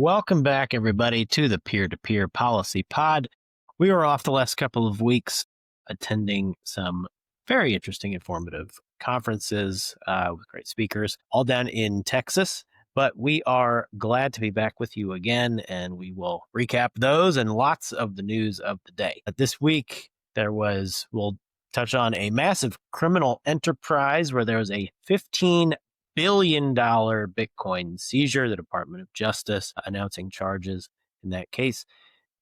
Welcome back, everybody, to the Peer-to-Peer Policy Pod. We were off the last couple of weeks attending some very interesting, informative conferences with great speakers, all down in Texas. But we are glad to be back with you again, and we will recap those and lots of the news of the day. This week, we'll touch on a massive criminal enterprise where there was a $15 billion Bitcoin seizure, the Department of Justice announcing charges in that case.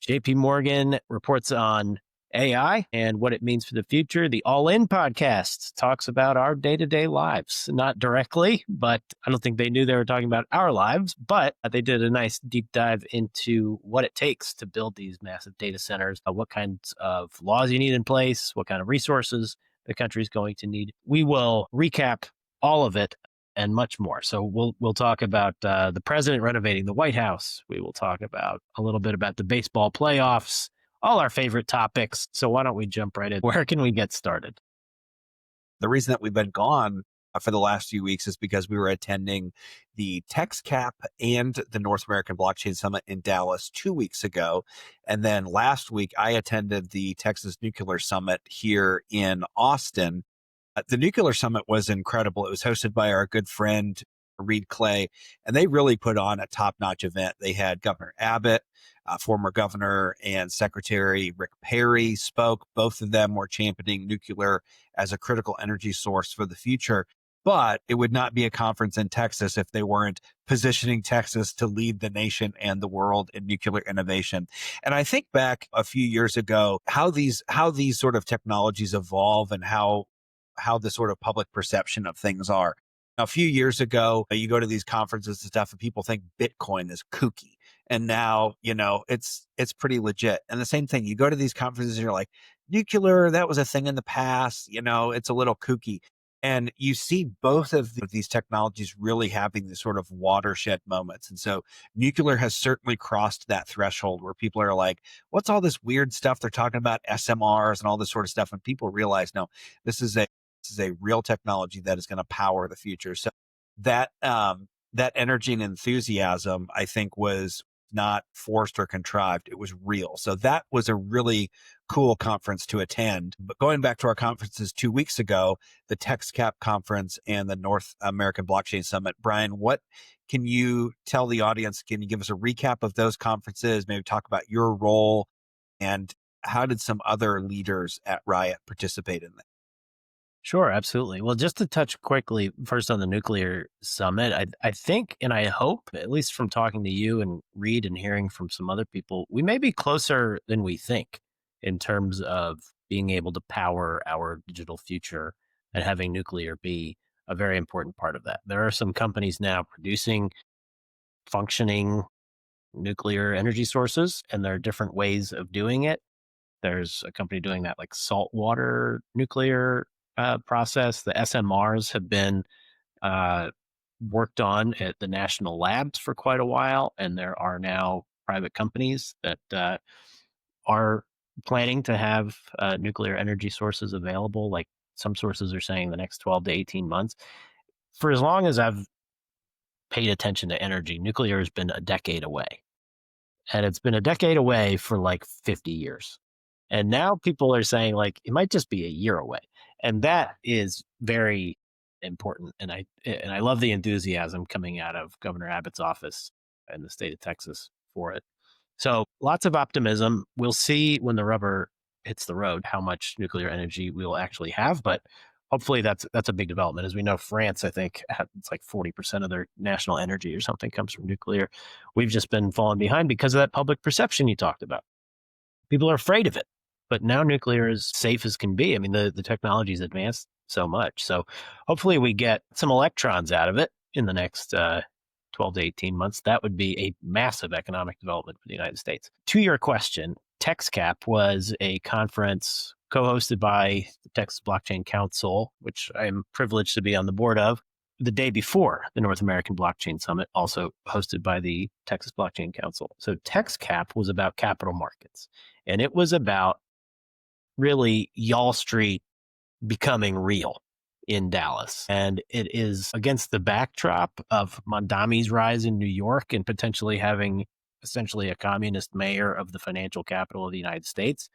JP Morgan reports on AI and what it means for the future. The All In podcast talks about our day-to-day lives, not directly, but I don't think they knew they were talking about our lives, but they did a nice deep dive into what it takes to build these massive data centers, what kinds of laws you need in place, what kind of resources the country is going to need. We will recap all of it and much more. So we'll talk about the president renovating the White House. We will talk about a little bit about the baseball playoffs, all our favorite topics. So why don't we jump right in? Where can we get started? The reason that we've been gone for the last few weeks is because we were attending the TexCap and the North American Blockchain Summit in Dallas 2 weeks ago. And then last week, I attended the Texas Nuclear Summit here in Austin. The Nuclear Summit was incredible. It was hosted by our good friend, Reed Clay, and they really put on a top-notch event. They had Governor Abbott, former governor, and Secretary Rick Perry spoke. Both of them were championing nuclear as a critical energy source for the future. But it would not be a conference in Texas if they weren't positioning Texas to lead the nation and the world in nuclear innovation. And I think back a few years ago, how these sort of technologies evolve and how the sort of public perception of things are. Now, a few years ago, you go to these conferences and stuff and people think Bitcoin is kooky. And now, it's pretty legit. And the same thing, you go to these conferences and you're like, nuclear, that was a thing in the past, it's a little kooky. And you see both of these technologies really having these sort of watershed moments. And so nuclear has certainly crossed that threshold where people are like, what's all this weird stuff they're talking about, SMRs and all this sort of stuff. And people realize, no, this is a real technology that is going to power the future. So that energy and enthusiasm, I think, was not forced or contrived. It was real. So that was a really cool conference to attend. But going back to our conferences 2 weeks ago, the TexCap conference and the North American Blockchain Summit, Brian, what can you tell the audience? Can you give us a recap of those conferences? Maybe talk about your role and how did some other leaders at Riot participate in that? Sure, absolutely. Well, just to touch quickly first on the Nuclear Summit, I think, and I hope, at least from talking to you and Reed and hearing from some other people, we may be closer than we think in terms of being able to power our digital future and having nuclear be a very important part of that. There are some companies now producing functioning nuclear energy sources, and there are different ways of doing it. There's a company doing that like saltwater nuclear process. The SMRs have been worked on at the national labs for quite a while, and there are now private companies that are planning to have nuclear energy sources available. Like some sources are saying the next 12 to 18 months. For as long as I've paid attention to energy, nuclear has been a decade away. And it's been a decade away for like 50 years. And now people are saying like, it might just be a year away. And that is very important. And I love the enthusiasm coming out of Governor Abbott's office in the state of Texas for it. So lots of optimism. We'll see when the rubber hits the road how much nuclear energy we'll actually have. But hopefully that's a big development. As we know, France, I think, it's like 40% of their national energy or something comes from nuclear. We've just been falling behind because of that public perception you talked about. People are afraid of it. But now nuclear is safe as can be. I mean, the technology's advanced so much. So hopefully we get some electrons out of it in the next 12 to 18 months. That would be a massive economic development for the United States. To your question, TexCap was a conference co-hosted by the Texas Blockchain Council, which I'm privileged to be on the board of, the day before the North American Blockchain Summit, also hosted by the Texas Blockchain Council. So TexCap was about capital markets, and it was about really Y'all Street becoming real in Dallas. And it is against the backdrop of Mondami's rise in New York and potentially having essentially a communist mayor of the financial capital of the United States.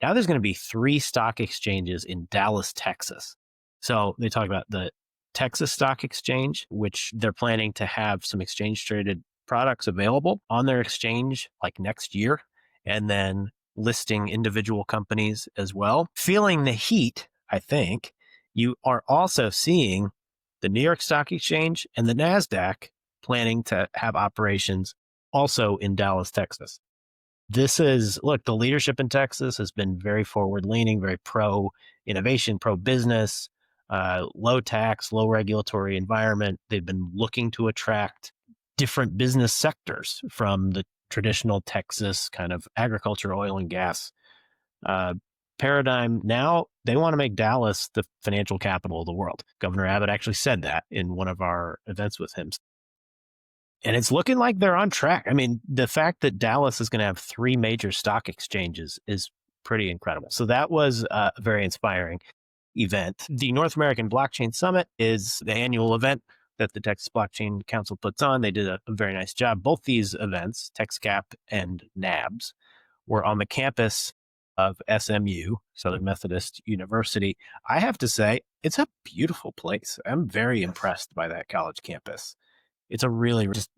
Now there's going to be 3 stock exchanges in Dallas, Texas. So they talk about the Texas Stock Exchange, which they're planning to have some exchange traded products available on their exchange like next year, and then listing individual companies as well. Feeling the heat, I think, you are also seeing the New York Stock Exchange and the NASDAQ planning to have operations also in Dallas, Texas. This is, look, the leadership in Texas has been very forward leaning, very pro innovation, pro business, low tax, low regulatory environment. They've been looking to attract different business sectors from the traditional Texas kind of agriculture, oil and gas uh, paradigm. Now they want to make Dallas the financial capital of the world. Governor Abbott actually said that in one of our events with him. And it's looking like they're on track. I mean, the fact that Dallas is going to have 3 major stock exchanges is pretty incredible. So that was a very inspiring event. The North American Blockchain Summit is the annual event that the Texas Blockchain Council puts on. They did a very nice job. Both these events, TexCap and NABS, were on the campus of SMU, Southern Methodist University. I have to say, it's a beautiful place. I'm very impressed by that college campus. It's a really just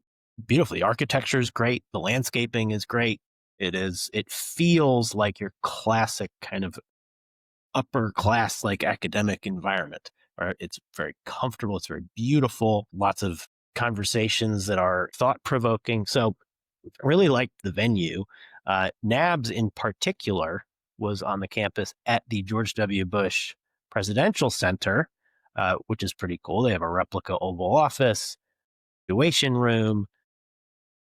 beautiful. The architecture is great. The landscaping is great. It feels like your classic kind of upper class, like academic environment. Right? It's very comfortable. It's very beautiful. Lots of conversations that are thought provoking. So I really liked the venue. NABS in particular was on the campus at the George W. Bush Presidential Center, which is pretty cool. They have a replica Oval Office, graduation room,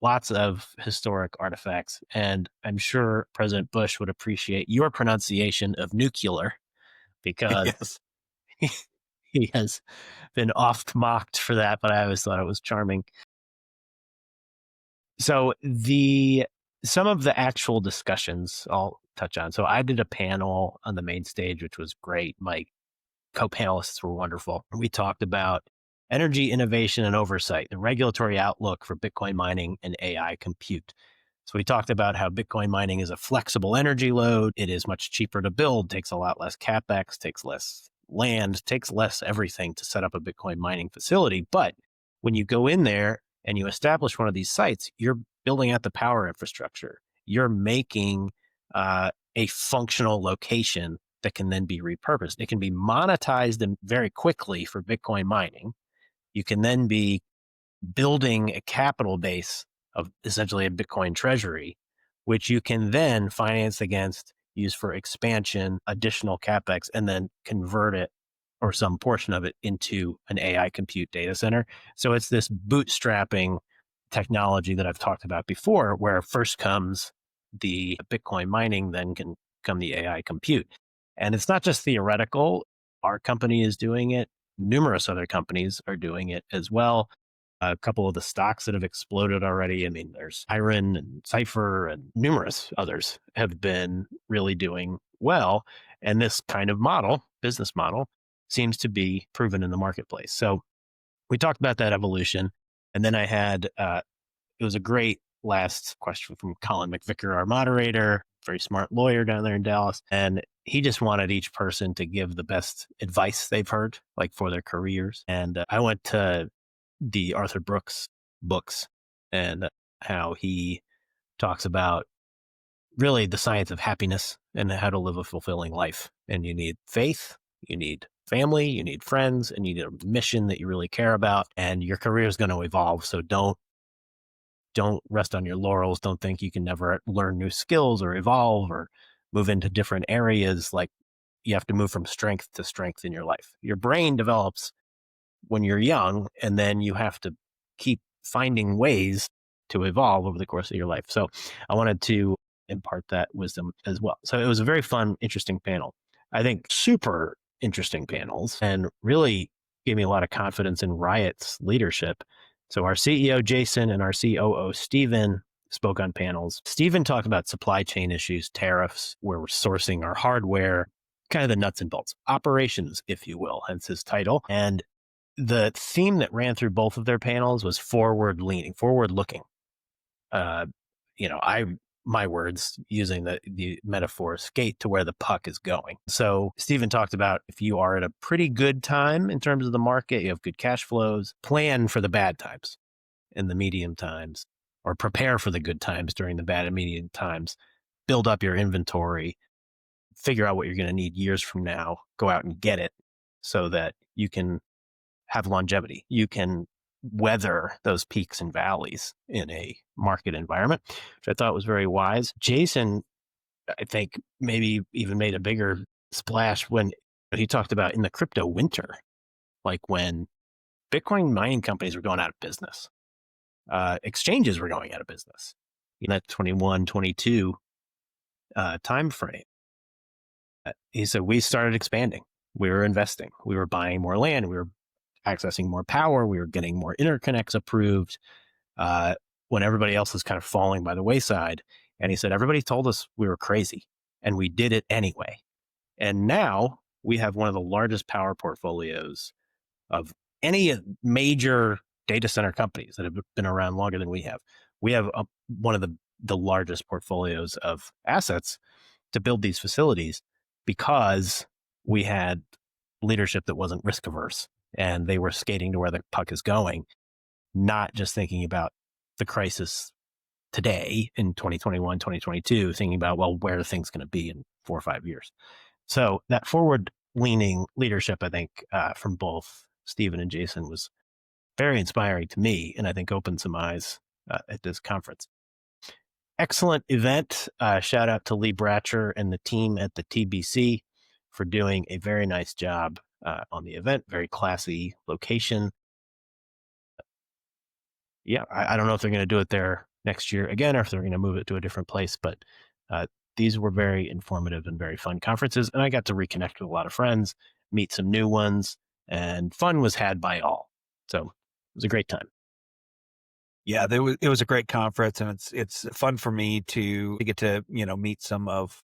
lots of historic artifacts. And I'm sure President Bush would appreciate your pronunciation of nuclear because Yes. he has been oft mocked for that, but I always thought it was charming. So some of the actual discussions I'll touch on. So I did a panel on the main stage, which was great. My co-panelists were wonderful. We talked about energy innovation and oversight, the regulatory outlook for Bitcoin mining and AI compute. So we talked about how Bitcoin mining is a flexible energy load. It is much cheaper to build, takes a lot less CapEx, takes less land, takes less everything to set up a Bitcoin mining facility. But when you go in there and you establish one of these sites, you're building out the power infrastructure. You're making a functional location that can then be repurposed. It can be monetized very quickly for Bitcoin mining. You can then be building a capital base of essentially a Bitcoin treasury, which you can then finance against, use for expansion, additional CapEx, and then convert it or some portion of it into an AI compute data center. So it's this bootstrapping technology that I've talked about before, where first comes the Bitcoin mining, then can come the AI compute. And it's not just theoretical. Our company is doing it. Numerous other companies are doing it as well. A couple of the stocks that have exploded already. I mean, there's Iron and Cypher and numerous others have been really doing well. And this kind of business model, seems to be proven in the marketplace. So we talked about that evolution. And then I had, it was a great last question from Colin McVicker, our moderator, very smart lawyer down there in Dallas. And he just wanted each person to give the best advice they've heard, like for their careers. And I went to the Arthur Brooks books and how he talks about really the science of happiness and how to live a fulfilling life. And you need faith, you need family, you need friends, and you need a mission that you really care about. And your career is going to evolve. So don't rest on your laurels. Don't think you can never learn new skills or evolve or move into different areas. Like, you have to move from strength to strength in your life. Your brain develops when you're young, and then you have to keep finding ways to evolve over the course of your life. So I wanted to impart that wisdom as well. So it was a very fun, interesting panel. I think super interesting panels, and really gave me a lot of confidence in Riot's leadership. So our CEO, Jason, and our COO, Stephen, spoke on panels. Stephen talked about supply chain issues, tariffs, where we're sourcing our hardware, kind of the nuts and bolts, operations, if you will, hence his title. And the theme that ran through both of their panels was forward leaning, forward looking. Uh, my words using the metaphor, skate to where the puck is going. So Stephen talked about if you are at a pretty good time in terms of the market, you have good cash flows, plan for the bad times and the medium times, or prepare for the good times during the bad and medium times, build up your inventory, figure out what you're going to need years from now, go out and get it so that you can have longevity. You can weather those peaks and valleys in a market environment, which I thought was very wise. Jason, I think, maybe even made a bigger splash when he talked about in the crypto winter, like when Bitcoin mining companies were going out of business, exchanges were going out of business in that 21, 22 time frame. He said, we started expanding. We were investing. We were buying more land. We were accessing more power. We were getting more interconnects approved when everybody else was kind of falling by the wayside. And he said, everybody told us we were crazy and we did it anyway. And now we have one of the largest power portfolios of any major data center companies that have been around longer than we have. We have one of the largest portfolios of assets to build these facilities because we had leadership that wasn't risk averse and they were skating to where the puck is going, not just thinking about the crisis today in 2021, 2022, thinking about, well, where are things going to be in 4 or 5 years? So that forward leaning leadership, I think, from both Stephen and Jason was very inspiring to me, and I think opened some eyes at this conference. Excellent event. Shout out to Lee Bratcher and the team at the TBC for doing a very nice job on the event. Very classy location. Yeah, I don't know if they're going to do it there next year again or if they're going to move it to a different place, but these were very informative and very fun conferences. And I got to reconnect with a lot of friends, meet some new ones, and fun was had by all. So it was a great time. Yeah, it was a great conference, and it's fun for me to get to meet some of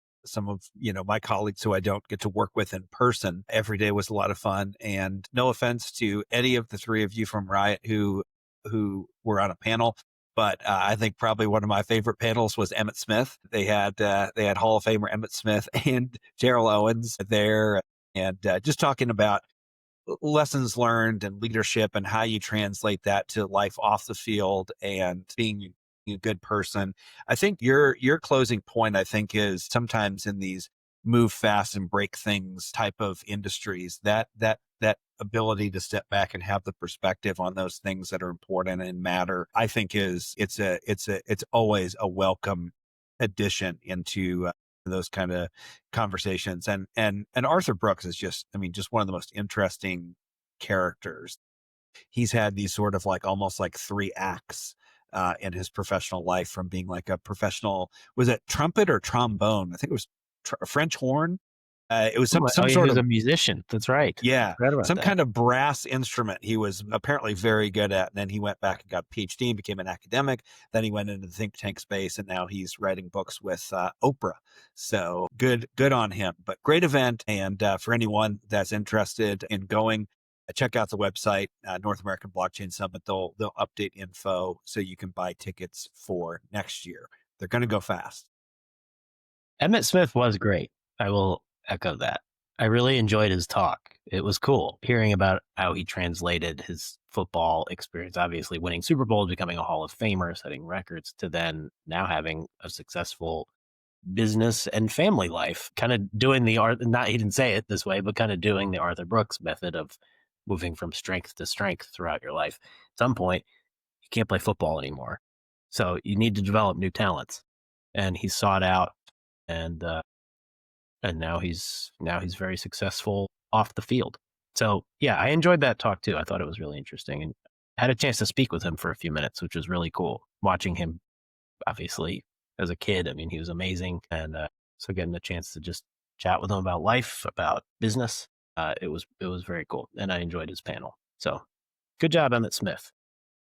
my colleagues who I don't get to work with in person. Every day was a lot of fun, and no offense to any of the three of you from Riot who were on a panel, but I think probably one of my favorite panels was Emmett Smith. They had Hall of Famer Emmett Smith and Gerald Owens there, and just talking about lessons learned and leadership and how you translate that to life off the field and being a good person. I think your closing point, I think, is sometimes in these move fast and break things type of industries, that ability to step back and have the perspective on those things that are important and matter, I think it's always a welcome addition into those kind of conversations. And Arthur Brooks is just one of the most interesting characters. He's had these sort of almost like 3 acts in his professional life, from being like a professional, was it trumpet or trombone? I think it was French horn. It was some he sort was of a musician. That's right. yeah, Read about some that. kind of brass instrument he was apparently very good at. And then he went back and got a PhD and became an academic. Then he went into the think tank space, and now he's writing books with Oprah. So good on him. But great event. And for anyone that's interested in going, check out the website, North American Blockchain Summit. They'll update info so you can buy tickets for next year. They're going to go fast. Emmett Smith was great. I will echo that. I really enjoyed his talk. It was cool hearing about how he translated his football experience, obviously winning Super Bowls, becoming a Hall of Famer, setting records, to then now having a successful business and family life, kind of doing he didn't say it this way, but kind of doing the Arthur Brooks method of moving from strength to strength throughout your life. At some point, you can't play football anymore. So you need to develop new talents. And he sought out and now he's very successful off the field. So yeah, I enjoyed that talk too. I thought it was really interesting, and had a chance to speak with him for a few minutes, which was really cool. Watching him, obviously, as a kid, I mean, he was amazing, and so getting a chance to just chat with him about life, about business, it was very cool, and I enjoyed his panel. So good job, Emmett Smith.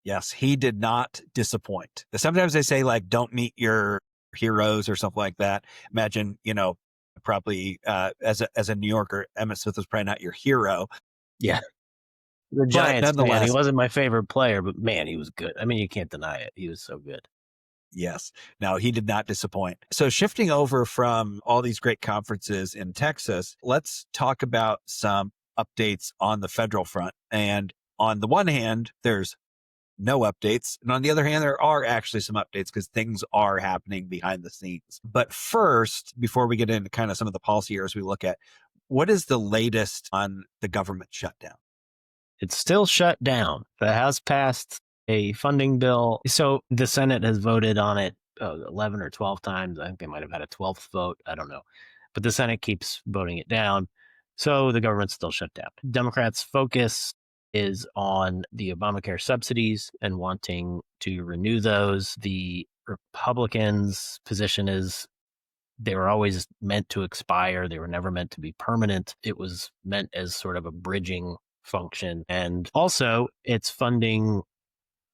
Yes, he did not disappoint. Sometimes they say don't meet your heroes or something like that. Imagine, probably, as a New Yorker, Emmitt Smith was probably not your hero, Yeah. The but Giants, man, he nonetheless, wasn't my favorite player, but man, he was good. I mean, you can't deny it. He was so good. yes, no, he did not disappoint. So shifting over from all these great conferences in Texas, let's talk about some updates on the federal front. And on the one hand, there's no updates. And on the other hand, there are actually some updates because things are happening behind the scenes. But first, before we get into kind of some of the policy areas we look at, what is the latest on the government shutdown? It's still shut down. The House passed a funding bill. So the Senate has voted on it 11 or 12 times. I think they might have had a 12th vote. I don't know. But the Senate keeps voting it down. So the government's still shut down. Democrats' focus is on the Obamacare subsidies and wanting to renew those. The Republicans' position is they were always meant to expire. They were never meant to be permanent. It was meant as sort of a bridging function. And also, it's funding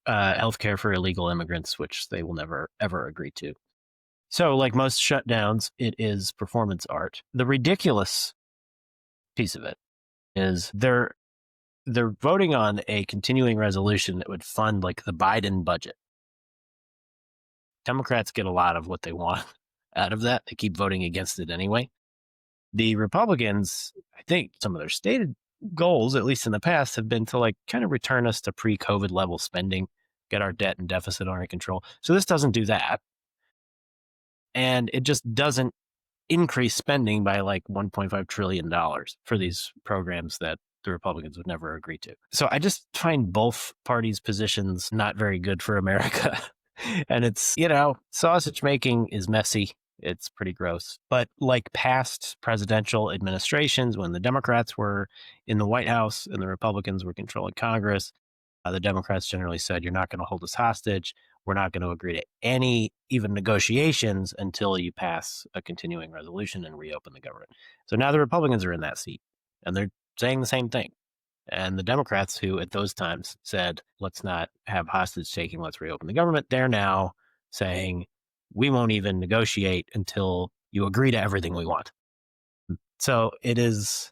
healthcare for illegal immigrants, which they will never, ever agree to. So, like most shutdowns, it is performance art. The ridiculous piece of it is they're voting on a continuing resolution that would fund like the Biden budget. Democrats get a lot of what they want out of that. They keep voting against it anyway. The Republicans, I think some of their stated goals, at least in the past, have been to like kind of return us to pre-COVID level spending, get our debt and deficit under control. So this doesn't do that. And it just doesn't increase spending by like $1.5 trillion for these programs that the Republicans would never agree to. So I just find both parties' positions not very good for America. And it's, sausage making is messy. It's pretty gross. But like past presidential administrations, when the Democrats were in the White House and the Republicans were controlling Congress, the Democrats generally said, you're not going to hold us hostage. We're not going to agree to any even negotiations until you pass a continuing resolution and reopen the government. So now the Republicans are in that seat and they're saying the same thing. And the Democrats, who at those times said, let's not have hostage taking, let's reopen the government, they're now saying, we won't even negotiate until you agree to everything we want. So it is.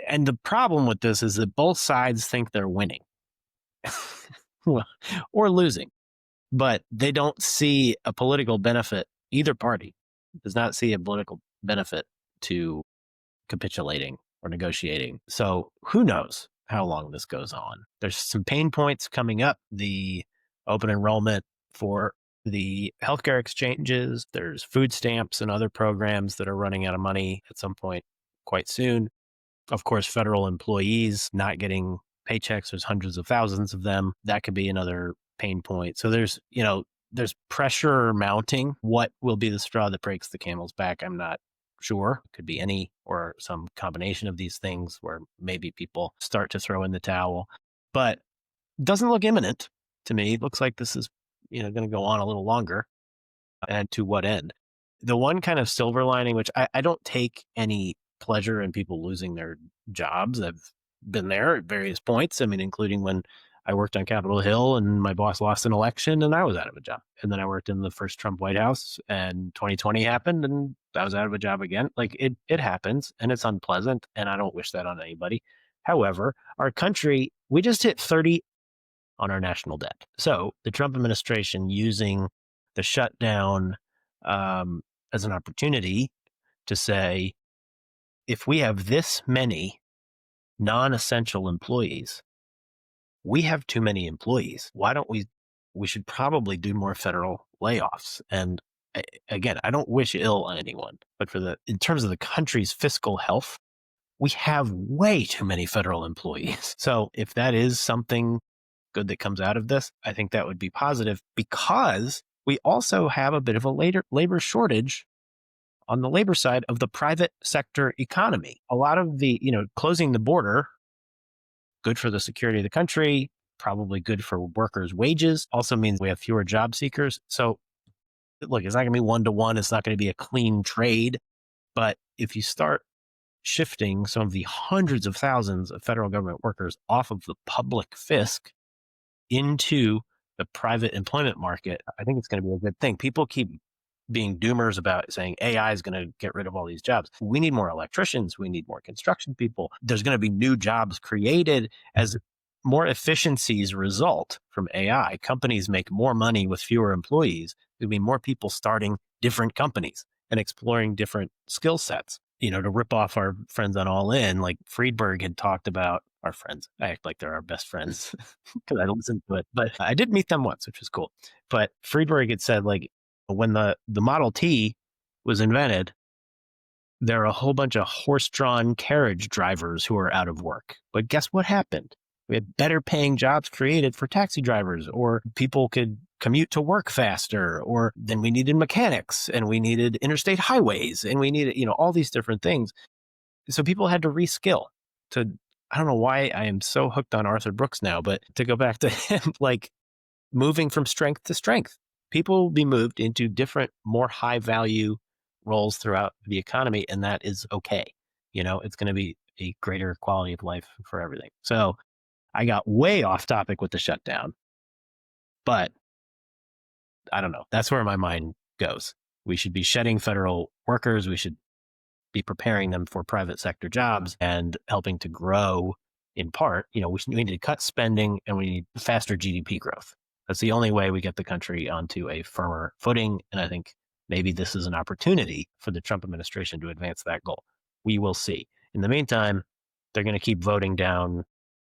And the problem with this is that both sides think they're winning or losing, but they don't see a political benefit. Either party does not see a political benefit to capitulating or negotiating. So who knows how long this goes on? There's some pain points coming up. The open enrollment for the healthcare exchanges, there's food stamps and other programs that are running out of money at some point quite soon. Of course, federal employees not getting paychecks, there's hundreds of thousands of them. That could be another pain point. So there's pressure mounting. What will be the straw that breaks the camel's back? I'm not sure. It could be any or some combination of these things where maybe people start to throw in the towel. But it doesn't look imminent to me. It looks like this is going to go on a little longer. And to what end? The one kind of silver lining, which I don't take any pleasure in people losing their jobs. I've been there at various points. I mean, including when I worked on Capitol Hill and my boss lost an election and I was out of a job. And then I worked in the first Trump White House and 2020 happened and I was out of a job again. Like it happens and it's unpleasant and I don't wish that on anybody. However, our country, we just hit 30 on our national debt. So the Trump administration using the shutdown as an opportunity to say, if we have this many non-essential employees, we have too many employees. Why don't we should probably do more federal layoffs. And again, I don't wish ill on anyone, but in terms of the country's fiscal health, we have way too many federal employees. So if that is something good that comes out of this, I think that would be positive because we also have a bit of a labor shortage on the labor side of the private sector economy. A lot of the, closing the border, good for the security of the country, probably good for workers' wages, also means we have fewer job seekers. So look, it's not going to be one-to-one. It's not going to be a clean trade. But if you start shifting some of the hundreds of thousands of federal government workers off of the public fisc into the private employment market, I think it's going to be a good thing. People keep being doomers about saying AI is going to get rid of all these jobs. We need more electricians. We need more construction people. There's going to be new jobs created as more efficiencies result from AI. Companies make more money with fewer employees. There'll be more people starting different companies and exploring different skill sets. To rip off our friends on All In, like Friedberg had talked about our friends. I act like they're our best friends because I listened to it, but I did meet them once, which was cool. But Friedberg had said, like, when the Model T was invented, there are a whole bunch of horse-drawn carriage drivers who are out of work. But guess what happened? We had better paying jobs created for taxi drivers, or people could commute to work faster, or then we needed mechanics and we needed interstate highways and we needed, all these different things. So people had to reskill to, I don't know why I am so hooked on Arthur Brooks now, but to go back to him, like moving from strength to strength, people will be moved into different, more high value roles throughout the economy. And that is okay. It's going to be a greater quality of life for everything. So I got way off topic with the shutdown, but I don't know. That's where my mind goes. We should be shedding federal workers. We should be preparing them for private sector jobs and helping to grow in part. We need to cut spending and we need faster GDP growth. That's the only way we get the country onto a firmer footing. And I think maybe this is an opportunity for the Trump administration to advance that goal. We will see. In the meantime, they're going to keep voting down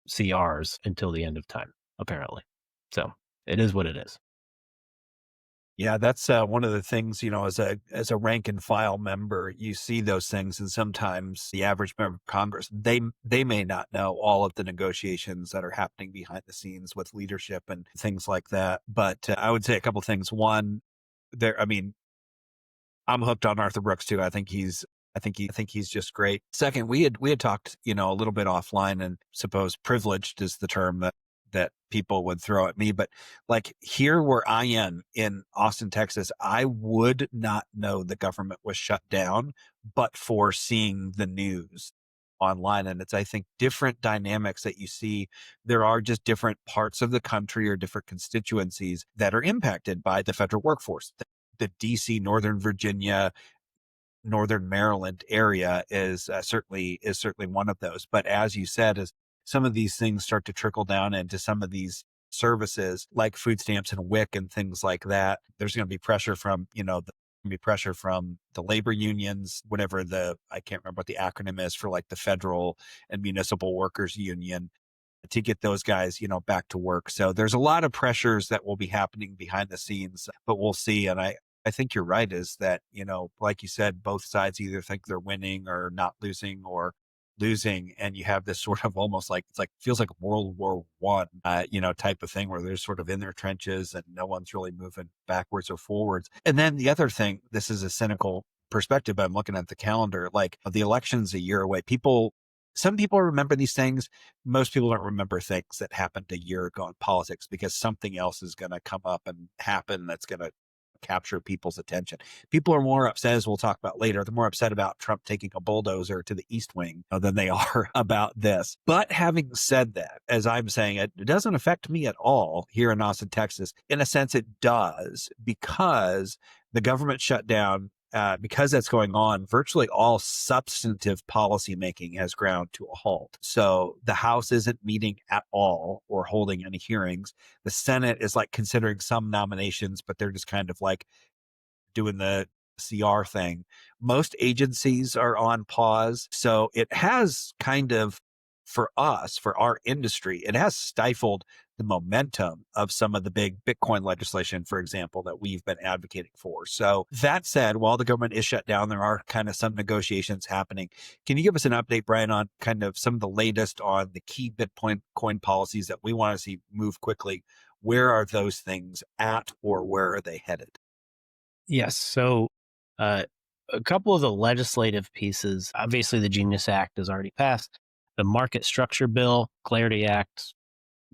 CRs until the end of time, apparently. So it is what it is. Yeah, that's one of the things, as a rank and file member, you see those things, and sometimes the average member of Congress, they may not know all of the negotiations that are happening behind the scenes with leadership and things like that. But I would say a couple things. One, I'm hooked on Arthur Brooks too. I think he's just great. Second, we had talked, a little bit offline, and suppose privileged is the term that people would throw at me. But like here where I am in Austin, Texas, I would not know the government was shut down, but for seeing the news online. And it's, I think, different dynamics that you see. There are just different parts of the country or different constituencies that are impacted by the federal workforce. The DC, Northern Virginia, Northern Maryland area is certainly one of those. But as you said, as some of these things start to trickle down into some of these services like food stamps and WIC and things like that, there's going to be pressure from, the labor unions, whatever I can't remember what the acronym is for, like the federal and municipal workers union, to get those guys, back to work. So there's a lot of pressures that will be happening behind the scenes, but we'll see. And I think you're right, is that, like you said, both sides either think they're winning or not losing or losing. And you have this sort of almost like, feels like World War One, type of thing where they're sort of in their trenches and no one's really moving backwards or forwards. And then the other thing, this is a cynical perspective, but I'm looking at the calendar, like the election's a year away. Some people remember these things. Most people don't remember things that happened a year ago in politics because something else is going to come up and happen that's going to capture people's attention. People are more upset, as we'll talk about later, they're more upset about Trump taking a bulldozer to the East Wing than they are about this. But having said that, as I'm saying, it doesn't affect me at all here in Austin, Texas. In a sense, it does, because the government shut down. Because that's going on, virtually all substantive policy making has ground to a halt. So the House isn't meeting at all or holding any hearings. The Senate is like considering some nominations, but they're just kind of like doing the CR thing. Most agencies are on pause. So it has kind of, for us, for our industry, it has stifled the momentum of some of the big Bitcoin legislation, for example, that we've been advocating for. So that said, while the government is shut down, there are kind of some negotiations happening. Can you give us an update, Brian, on kind of some of the latest on the key Bitcoin coin policies that we want to see move quickly? Where are those things at, or where are they headed? Yes. So a couple of the legislative pieces, obviously the Genius Act is already passed. The Market Structure Bill, Clarity Act,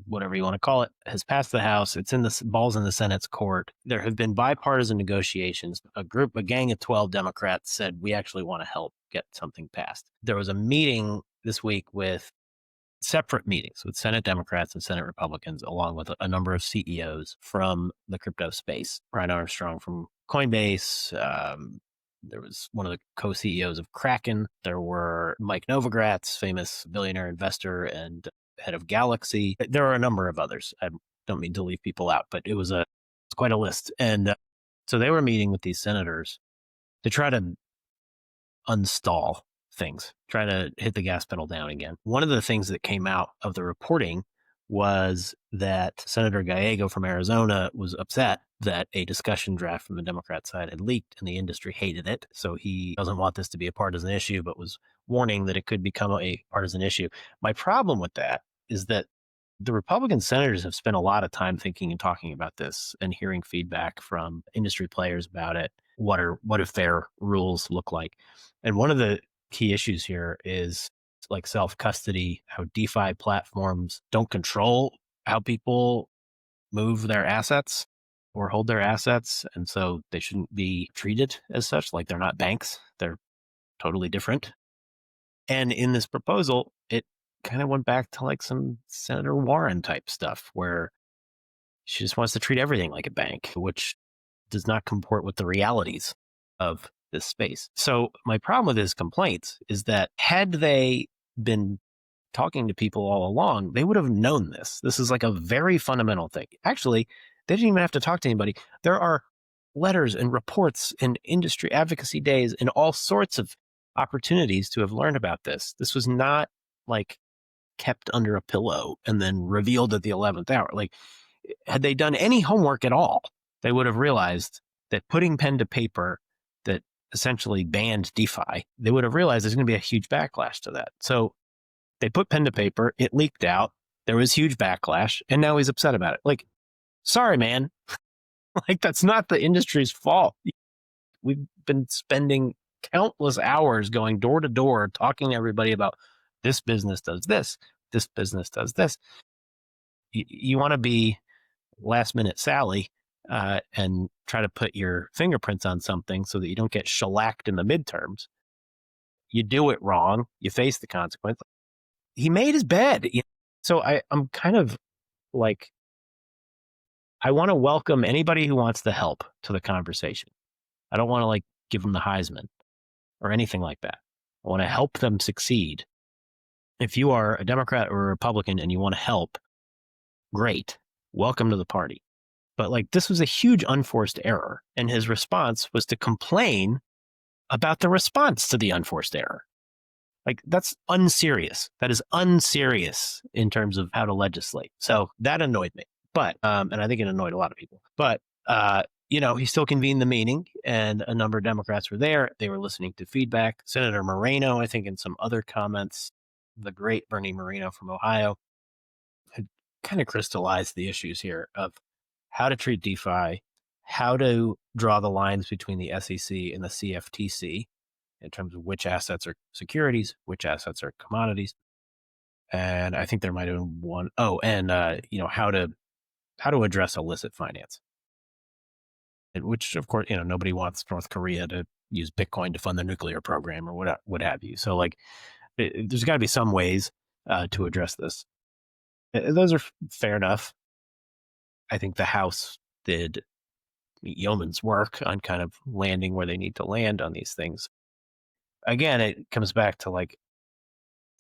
whatever you want to call it, has passed the House. It's in the balls in the Senate's court. There have been bipartisan negotiations. A gang of 12 Democrats said, we actually want to help get something passed. There was a meeting this week with separate meetings with Senate Democrats and Senate Republicans, along with a number of CEOs from the crypto space. Brian Armstrong from Coinbase. There was one of the co-CEOs of Kraken. There were Mike Novogratz, famous billionaire investor and head of Galaxy. There are a number of others. I don't mean to leave people out, but it's quite a list. And so they were meeting with these senators to try to unstall things, try to hit the gas pedal down again. One of the things that came out of the reporting was that Senator Gallego from Arizona was upset that a discussion draft from the Democrat side had leaked and the industry hated it. So he doesn't want this to be a partisan issue, but was warning that it could become a partisan issue. My problem with that is that the Republican senators have spent a lot of time thinking and talking about this and hearing feedback from industry players about it. What do fair rules look like? And one of the key issues here is like self-custody, how DeFi platforms don't control how people move their assets or hold their assets. And so they shouldn't be treated as such, like they're not banks. They're totally different. And in this proposal, it kind of went back to like some Senator Warren type stuff where she just wants to treat everything like a bank, which does not comport with the realities of this space. So my problem with his complaints is that had they been talking to people all along, they would have known this. This is like a very fundamental thing. Actually, they didn't even have to talk to anybody. There are letters and reports and industry advocacy days and all sorts of opportunities to have learned about this. This was not like kept under a pillow and then revealed at the 11th hour. Like, had they done any homework at all, they would have realized that putting pen to paper that essentially banned DeFi, they would have realized there's going to be a huge backlash to that. So they put pen to paper, it leaked out, there was huge backlash, and now he's upset about it. Like, sorry, man. Like, that's not the industry's fault. We've been spending countless hours going door to door, talking to everybody about this business does this business does this. You want to be last minute Sally and try to put your fingerprints on something so that you don't get shellacked in the midterms. You do it wrong, you face the consequence. He made his bed. So I'm kind of like, I want to welcome anybody who wants to help to the conversation. I don't want to like give them the Heisman or anything like that. I want to help them succeed. If you are a Democrat or a Republican and you want to help, great. Welcome to the party. But like, this was a huge unforced error. And his response was to complain about the response to the unforced error. Like, that's unserious. That is unserious in terms of how to legislate. So that annoyed me. But, and I think it annoyed a lot of people. But, he still convened the meeting and a number of Democrats were there. They were listening to feedback. Senator Moreno, I think in some other comments, the great Bernie Moreno from Ohio, had kind of crystallized the issues here of how to treat DeFi, how to draw the lines between the SEC and the CFTC in terms of which assets are securities, which assets are commodities. And I think there might have been one. Oh, and how to address illicit finance. Which, of course, nobody wants North Korea to use Bitcoin to fund their nuclear program or what have you. So, like, there's got to be some ways to address this. Those are fair enough. I think the House did yeoman's work on kind of landing where they need to land on these things. Again, it comes back to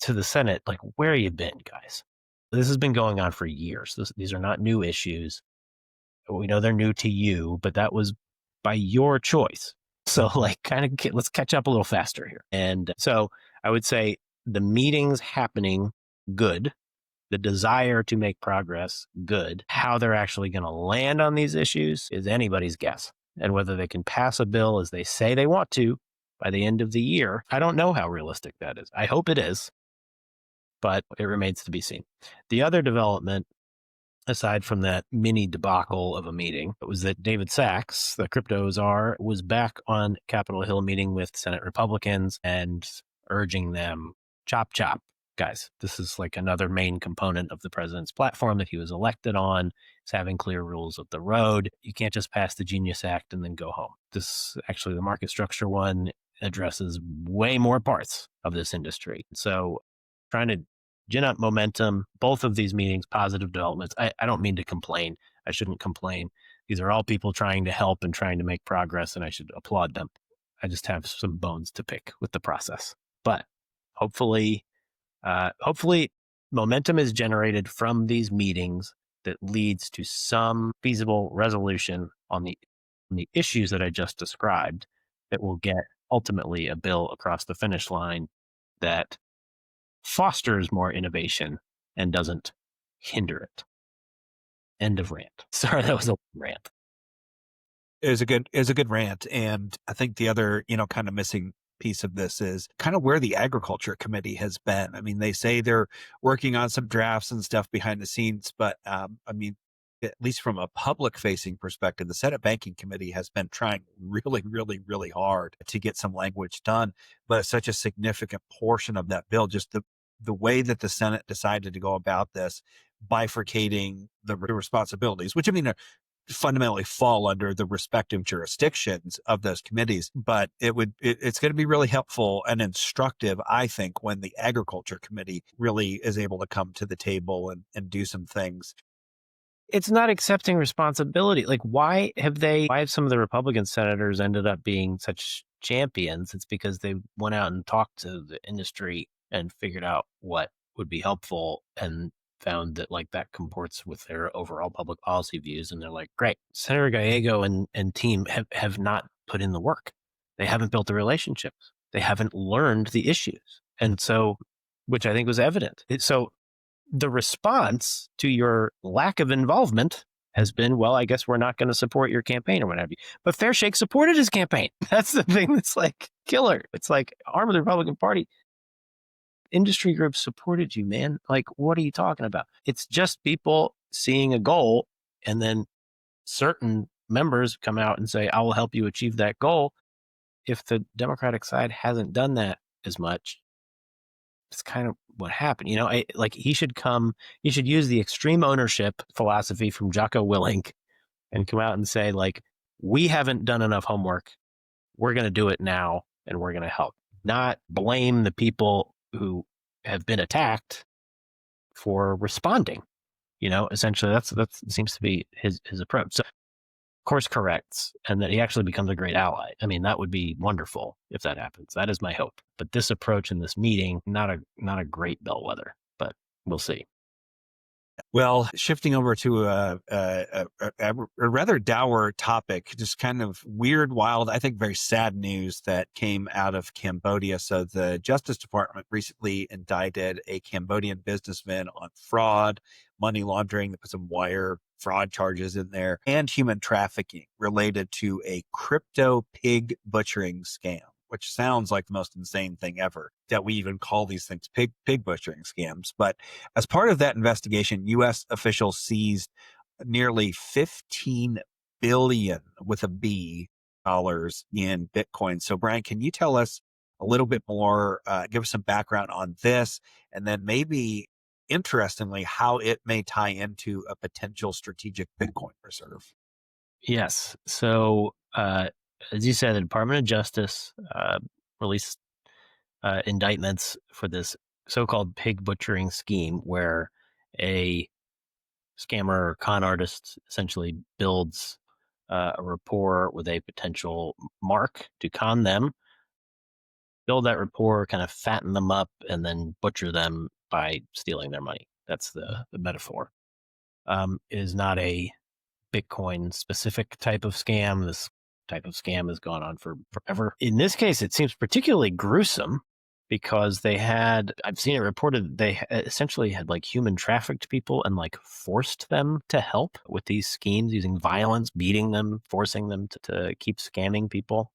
to the Senate, like, where have you been, guys? This has been going on for years. These are not new issues. We know they're new to you, but that was by your choice. So like, let's catch up a little faster here. And so I would say the meetings happening, good. The desire to make progress, good. How they're actually going to land on these issues is anybody's guess. And whether they can pass a bill as they say they want to by the end of the year, I don't know how realistic that is. I hope it is, but it remains to be seen. The other development, aside from that mini debacle of a meeting, was that David Sachs, the crypto czar, was back on Capitol Hill meeting with Senate Republicans and urging them, chop, chop. Guys, this is like another main component of the president's platform that he was elected on. It's having clear rules of the road. You can't just pass the Genius Act and then go home. This, actually, the market structure one addresses way more parts of this industry. So trying to gin up momentum, both of these meetings, positive developments. I don't mean to complain. I shouldn't complain. These are all people trying to help and trying to make progress, and I should applaud them. I just have some bones to pick with the process. But hopefully, hopefully momentum is generated from these meetings that leads to some feasible resolution on the issues that I just described that will get ultimately a bill across the finish line that fosters more innovation and doesn't hinder it. End of rant. Sorry, that was a rant. Is a good rant. And I think the other, kind of missing piece of this is kind of where the agriculture committee has been. I mean, they say they're working on some drafts and stuff behind the scenes, but I mean, at least from a public facing perspective, the Senate Banking Committee has been trying really, really, really hard to get some language done. But such a significant portion of that bill, just the way that the Senate decided to go about this, bifurcating the responsibilities, which I mean, fundamentally fall under the respective jurisdictions of those committees. But it's going to be really helpful and instructive, I think, when the agriculture committee really is able to come to the table and do some things. It's not accepting responsibility. Like, why have some of the Republican senators ended up being such champions? It's because they went out and talked to the industry and figured out what would be helpful and found that like that comports with their overall public policy views. And they're like, great. Senator Gallego and team have not put in the work. They haven't built the relationships. They haven't learned the issues. And so, which I think was evident. So the response to your lack of involvement has been, well, I guess we're not going to support your campaign or what have you. But Fair Shake supported his campaign. That's the thing that's like killer. It's like arm of the Republican Party. Industry groups supported you, man. Like, what are you talking about? It's just people seeing a goal, and then certain members come out and say, I will help you achieve that goal. If the Democratic side hasn't done that as much, it's kind of what happened. He should use the extreme ownership philosophy from Jocko Willink and come out and say, like, we haven't done enough homework. We're going to do it now, and we're going to help. Not blame the people who have been attacked for responding. Essentially that seems to be his approach. So course corrects, and that he actually becomes a great ally. I mean, that would be wonderful if that happens. That is my hope. But this approach in this meeting, not a great bellwether, but we'll see. Well, shifting over to a rather dour topic, just kind of weird, wild, I think very sad news that came out of Cambodia. So the Justice Department recently indicted a Cambodian businessman on fraud, money laundering, they put some wire fraud charges in there, and human trafficking related to a crypto pig butchering scam, which sounds like the most insane thing ever, that we even call these things pig butchering scams. But as part of that investigation, U.S. officials seized nearly 15 billion with a B dollars in Bitcoin. So Brian, can you tell us a little bit more, give us some background on this, and then maybe interestingly, how it may tie into a potential strategic Bitcoin reserve? Yes. So, as you said, the Department of Justice released indictments for this so-called pig butchering scheme, where a scammer or con artist essentially builds a rapport with a potential mark to con them, build that rapport, kind of fatten them up, and then butcher them by stealing their money. That's the metaphor. It is not a Bitcoin specific type of scam. This type of scam has gone on for forever. In this case, it seems particularly gruesome because I've seen it reported, they essentially had like human trafficked people and like forced them to help with these schemes using violence, beating them, forcing them to keep scamming people.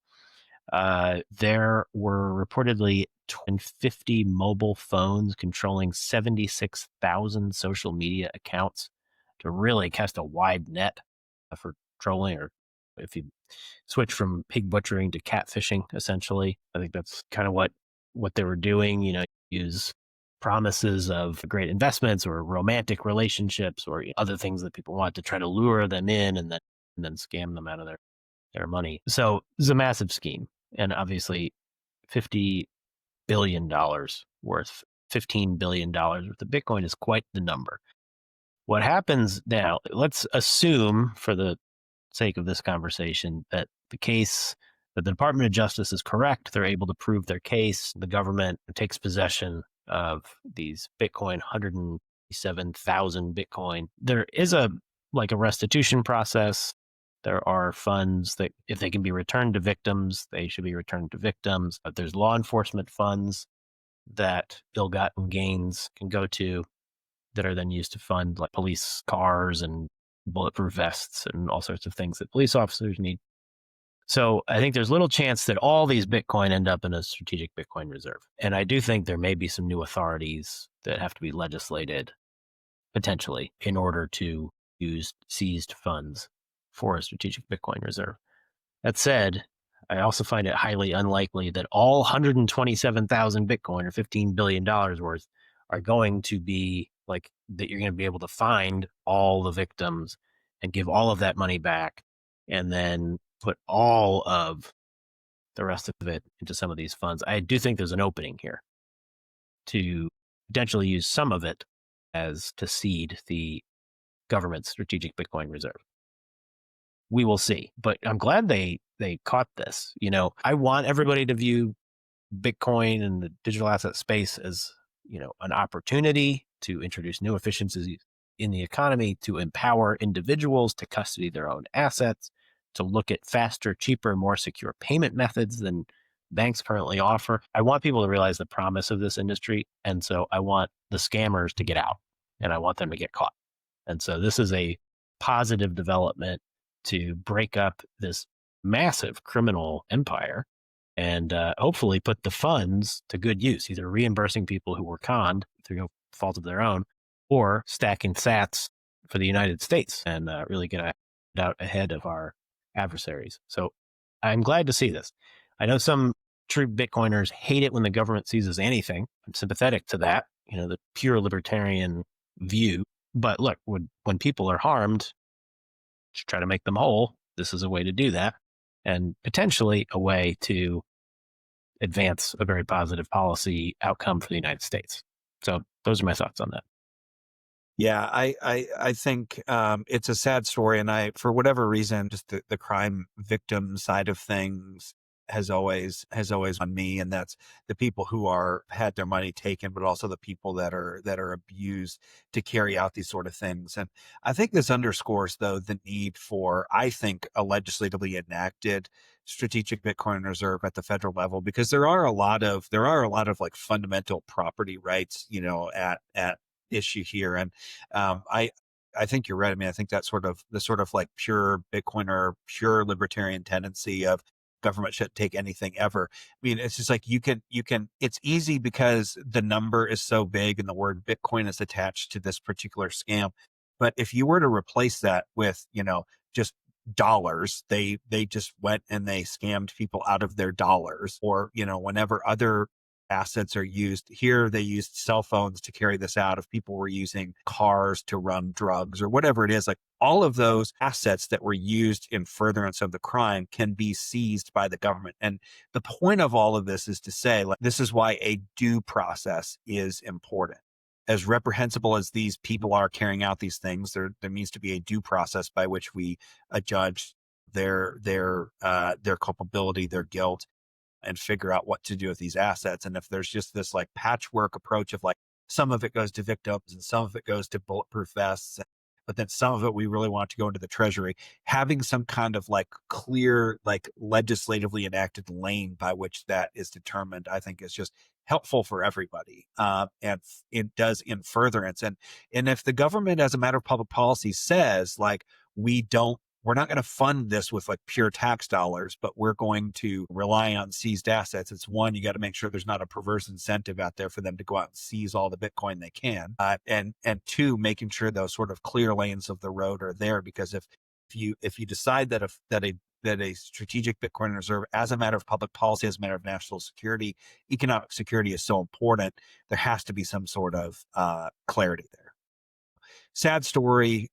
There were reportedly 50 mobile phones controlling 76,000 social media accounts to really cast a wide net for trolling, or if you switch from pig butchering to catfishing, essentially. I think that's kind of what they were doing, use promises of great investments or romantic relationships or other things that people want to try to lure them in and then scam them out of their money. So it's a massive scheme. And obviously $50 billion worth, $15 billion worth of Bitcoin is quite the number. What happens now, let's assume for the sake of this conversation, that the Department of Justice is correct. They're able to prove their case. The government takes possession of these Bitcoin, 107,000 Bitcoin. There is a restitution process. There are funds that, if they can be returned to victims, they should be returned to victims. But there's law enforcement funds that ill-gotten gains can go to, that are then used to fund like police cars and bulletproof vests and all sorts of things that police officers need. So I think there's little chance that all these Bitcoin end up in a strategic Bitcoin reserve. And I do think there may be some new authorities that have to be legislated potentially in order to use seized funds for a strategic Bitcoin reserve. That said, I also find it highly unlikely that all 127,000 Bitcoin or $15 billion worth are going to be like that. You're going to be able to find all the victims and give all of that money back and then put all of the rest of it into some of these funds. I do think there's an opening here to potentially use some of it as to seed the government's strategic Bitcoin reserve. We will see, but I'm glad they caught this. I want everybody to view Bitcoin and the digital asset space as, an opportunity to introduce new efficiencies in the economy, to empower individuals to custody their own assets, to look at faster, cheaper, more secure payment methods than banks currently offer. I want people to realize the promise of this industry. And so I want the scammers to get out, and I want them to get caught. And so this is a positive development to break up this massive criminal empire and hopefully put the funds to good use, either reimbursing people who were conned through no fault of their own, or stacking sats for the United States and really get out ahead of our adversaries. So I'm glad to see this. I know some true Bitcoiners hate it when the government seizes anything. I'm sympathetic to that, the pure libertarian view. But look, when people are harmed, just try to make them whole. This is a way to do that, and potentially a way to advance a very positive policy outcome for the United States. So those are my thoughts on that. Yeah, I think it's a sad story, and for whatever reason, just the crime victim side of things has always on me, and that's the people who had their money taken, but also the people that are abused to carry out these sort of things. And I think this underscores, though, the need for, I think, a legislatively enacted strategic Bitcoin reserve at the federal level, because there are a lot of like fundamental property rights, at issue here. And I think you're right. I mean, I think that the sort of like pure Bitcoin or pure libertarian tendency of government shouldn't take anything ever. I mean, it's just like you can, it's easy because the number is so big and the word Bitcoin is attached to this particular scam. But if you were to replace that with, just dollars, they just went and they scammed people out of their dollars, or, whenever other assets are used here, they used cell phones to carry this out. If people were using cars to run drugs or whatever it is, like all of those assets that were used in furtherance of the crime can be seized by the government. And the point of all of this is to say, like, this is why a due process is important. As reprehensible as these people are carrying out these things, there needs to be a due process by which we judge their culpability, their guilt, and figure out what to do with these assets. And if there's just this like patchwork approach of like some of it goes to victims and some of it goes to bulletproof vests, but then some of it we really want to go into the treasury, having some kind of like clear, like legislatively enacted lane by which that is determined, I think is just helpful for everybody. And it does in furtherance. And if the government, as a matter of public policy, says like, we're not going to fund this with like pure tax dollars, but we're going to rely on seized assets. It's one, you got to make sure there's not a perverse incentive out there for them to go out and seize all the Bitcoin they can. And two, making sure those sort of clear lanes of the road are there, because if you decide that a strategic Bitcoin reserve, as a matter of public policy, as a matter of national security, economic security is so important, there has to be some sort of clarity there. Sad story.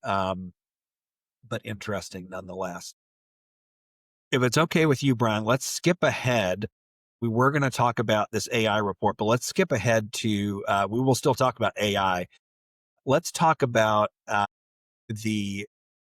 But interesting nonetheless. If it's okay with you, Brian, let's skip ahead. We were going to talk about this AI report, but let's skip ahead to, we will still talk about AI. Let's talk about the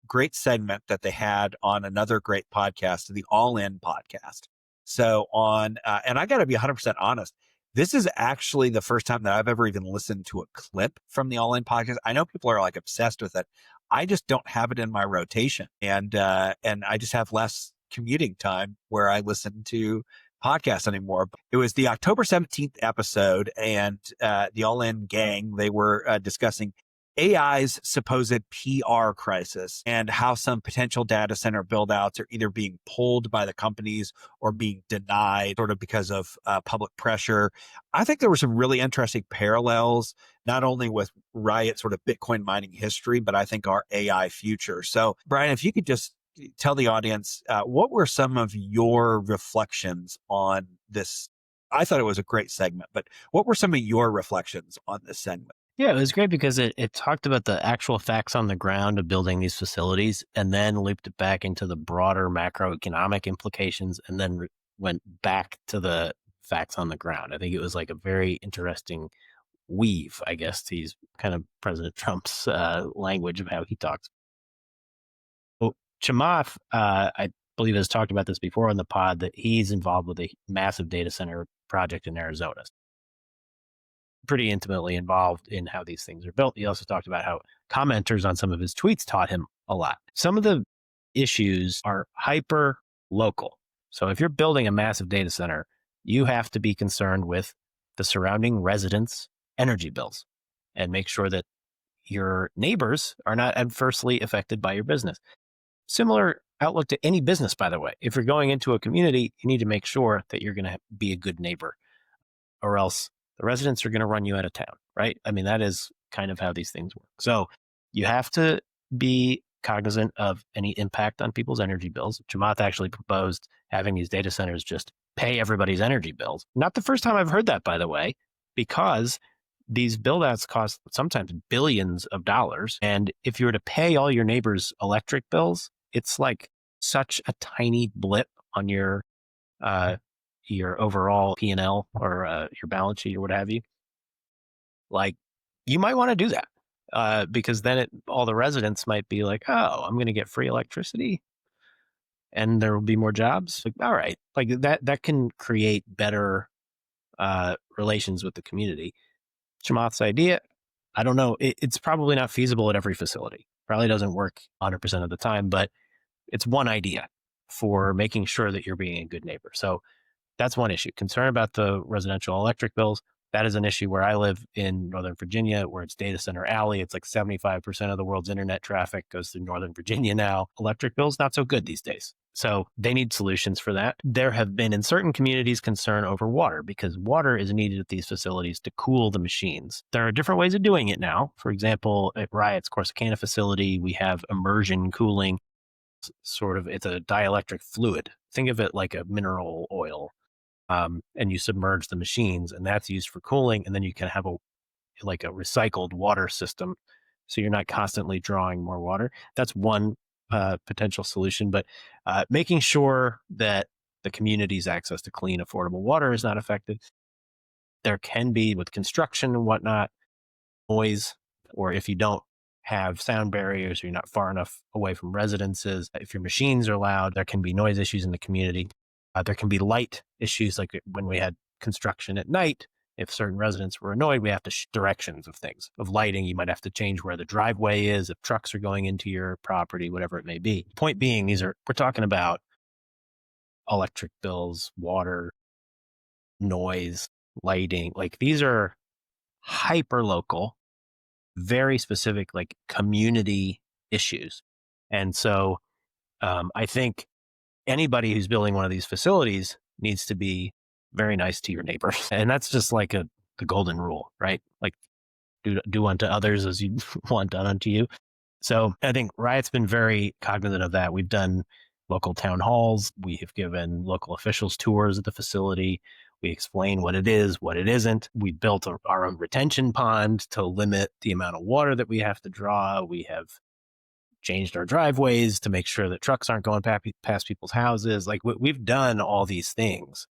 great segment that they had on another great podcast, the All In podcast. So and I got to be 100% honest, this is actually the first time that I've ever even listened to a clip from the All In podcast. I know people are like obsessed with it. I just don't have it in my rotation, and I just have less commuting time where I listen to podcasts anymore. It was the October 17th episode, and the All In gang, they were discussing AI's supposed PR crisis and how some potential data center buildouts are either being pulled by the companies or being denied sort of because of public pressure. I think there were some really interesting parallels, not only with Riot sort of Bitcoin mining history, but I think our AI future. So, Brian, if you could just tell the audience, what were some of your reflections on this? I thought it was a great segment, but what were some of your reflections on this segment? Yeah, it was great because it talked about the actual facts on the ground of building these facilities and then looped it back into the broader macroeconomic implications and then went back to the facts on the ground. I think it was like a very interesting weave, I guess, to use kind of President Trump's language of how he talks. Well, Chamath, I believe, has talked about this before on the pod that he's involved with a massive data center project in Arizona. Pretty intimately involved in how these things are built. He also talked about how commenters on some of his tweets taught him a lot. Some of the issues are hyper local. So if you're building a massive data center, you have to be concerned with the surrounding residents' energy bills and make sure that your neighbors are not adversely affected by your business. Similar outlook to any business, by the way. If you're going into a community, you need to make sure that you're going to be a good neighbor, or else the residents are going to run you out of town, right? I mean, that is kind of how these things work. So you have to be cognizant of any impact on people's energy bills. Chamath actually proposed having these data centers just pay everybody's energy bills. Not the first time I've heard that, by the way, because these build-outs cost sometimes billions of dollars. And if you were to pay all your neighbors' electric bills, it's like such a tiny blip on your overall P&L or your balance sheet or what have you. Like, you might want to do that because then all the residents might be like, oh, I'm going to get free electricity and there will be more jobs. Like, all right, like that can create better relations with the community. Chamath's idea, I don't know. It's probably not feasible at every facility. Probably doesn't work 100% of the time, but it's one idea for making sure that you're being a good neighbor. So that's one issue. Concern about the residential electric bills. That is an issue where I live in Northern Virginia, where it's data center alley. It's like 75% of the world's internet traffic goes through Northern Virginia now. Electric bills, not so good these days. So they need solutions for that. There have been in certain communities concern over water because water is needed at these facilities to cool the machines. There are different ways of doing it now. For example, at Riot's Corsicana facility, we have immersion cooling. It's a dielectric fluid. Think of it like a mineral oil. And you submerge the machines, and that's used for cooling. And then you can have a recycled water system, so you're not constantly drawing more water. That's one potential solution. But making sure that the community's access to clean, affordable water is not affected. There can be, with construction and whatnot, noise, or if you don't have sound barriers or you're not far enough away from residences, if your machines are loud, there can be noise issues in the community. There can be light issues, like when we had construction at night. If certain residents were annoyed, we have to directions of things, of lighting. You might have to change where the driveway is, if trucks are going into your property, whatever it may be. Point being, we're talking about electric bills, water, noise, lighting. Like, these are hyper local, very specific, like community issues. And so I think anybody who's building one of these facilities needs to be very nice to your neighbors. And that's just like the golden rule, right? Like, do unto others as you want done unto you. So I think Riot's been very cognizant of that. We've done local town halls. We have given local officials tours of the facility. We explain what it is, what it isn't. We built our own retention pond to limit the amount of water that we have to draw. We have changed our driveways to make sure that trucks aren't going past people's houses. Like, we've done all these things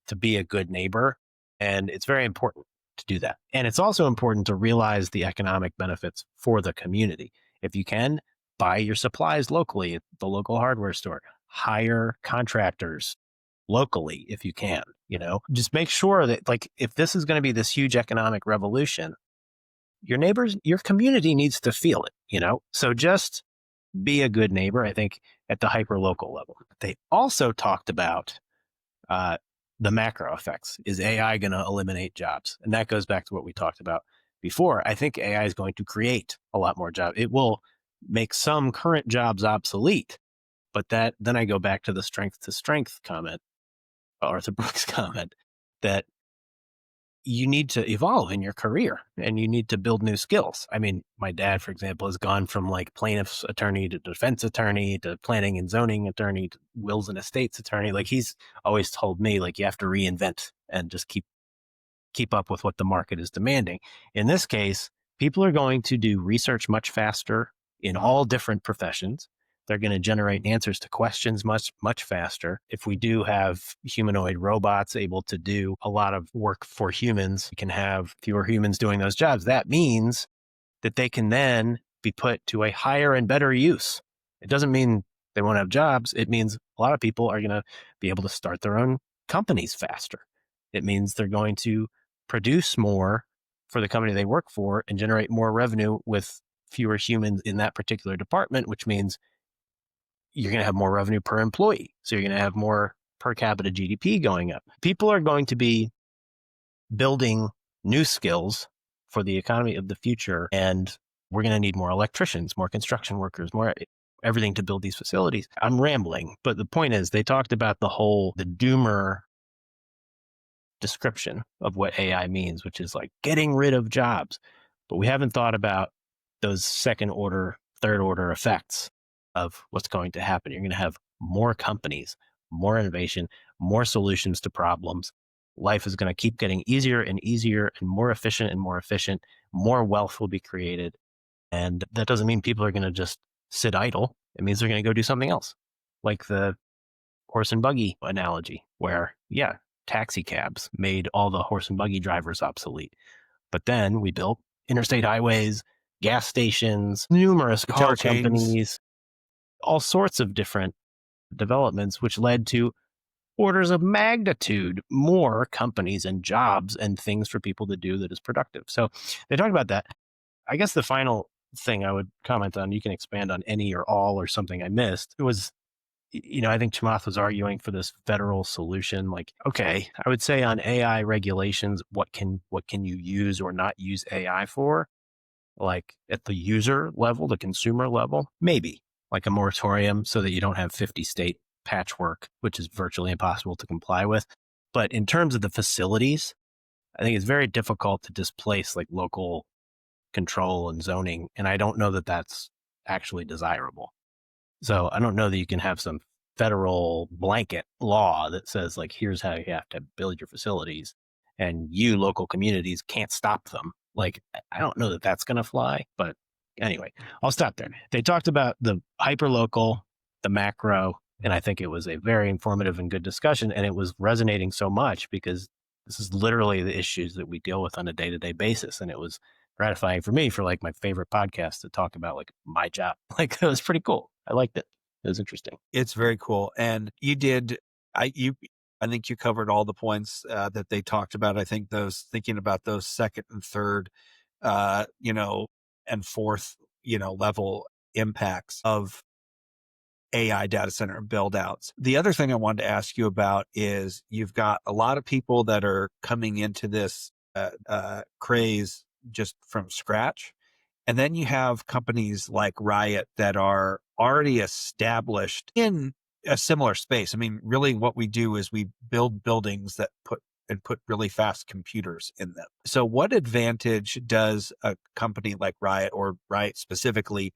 to be a good neighbor. And it's very important to do that. And it's also important to realize the economic benefits for the community. If you can, buy your supplies locally at the local hardware store, hire contractors locally if you can, just make sure that, like, if this is going to be this huge economic revolution, your neighbors, your community needs to feel it. So just be a good neighbor, I think, at the hyper local level. They also talked about uh, the macro effects. Is AI going to eliminate jobs? And that goes back to what we talked about before. I think AI is going to create a lot more jobs. It will make some current jobs obsolete, but then I go back to the strength to strength comment, Arthur Brooks comment, that you need to evolve in your career and you need to build new skills. I mean, my dad, for example, has gone from like plaintiff's attorney to defense attorney to planning and zoning attorney to wills and estates attorney. Like, he's always told me, like, you have to reinvent and just keep up with what the market is demanding. In this case, people are going to do research much faster in all different professions. They're going to generate answers to questions much, much faster. If we do have humanoid robots able to do a lot of work for humans, we can have fewer humans doing those jobs. That means that they can then be put to a higher and better use. It doesn't mean they won't have jobs. It means a lot of people are going to be able to start their own companies faster. It means they're going to produce more for the company they work for and generate more revenue with fewer humans in that particular department, which means you're going to have more revenue per employee. So you're going to have more per capita GDP going up. People are going to be building new skills for the economy of the future. And we're going to need more electricians, more construction workers, more everything to build these facilities. I'm rambling, but the point is they talked about the doomer description of what AI means, which is like getting rid of jobs. But we haven't thought about those second order, third order effects of what's going to happen. You're going to have more companies, more innovation, more solutions to problems. Life is going to keep getting easier and easier and more efficient and more efficient. More wealth will be created. And that doesn't mean people are going to just sit idle. It means they're going to go do something else. Like the horse and buggy analogy, where, yeah, taxi cabs made all the horse and buggy drivers obsolete. But then we built interstate highways, gas stations, numerous car companies, all sorts of different developments, which led to orders of magnitude more companies and jobs and things for people to do that is productive. So they talked about that. I guess the final thing I would comment on, you can expand on any or all or something I missed, it was, I think Chamath was arguing for this federal solution. Like, okay, I would say on AI regulations, what can you use or not use AI for? Like at the user level, the consumer level, maybe like a moratorium so that you don't have 50 state patchwork, which is virtually impossible to comply with. But in terms of the facilities, I think it's very difficult to displace like local control and zoning. And I don't know that that's actually desirable. So I don't know that you can have some federal blanket law that says, like, here's how you have to build your facilities and you local communities can't stop them. Like, I don't know that that's going to fly, but anyway, I'll stop there. They talked about the hyper local, the macro, and I think it was a very informative and good discussion. And it was resonating so much because this is literally the issues that we deal with on a day-to-day basis. And it was gratifying for me, for like my favorite podcast, to talk about like my job. Like, it was pretty cool. I liked it. It was interesting. It's very cool. And you did, I think you covered all the points that they talked about. I think thinking about those second and third, and fourth, level impacts of AI data center build outs. The other thing I wanted to ask you about is you've got a lot of people that are coming into this craze just from scratch. And then you have companies like Riot that are already established in a similar space. I mean, really what we do is we build buildings that put really fast computers in them. So what advantage does a company like Riot, or Riot specifically,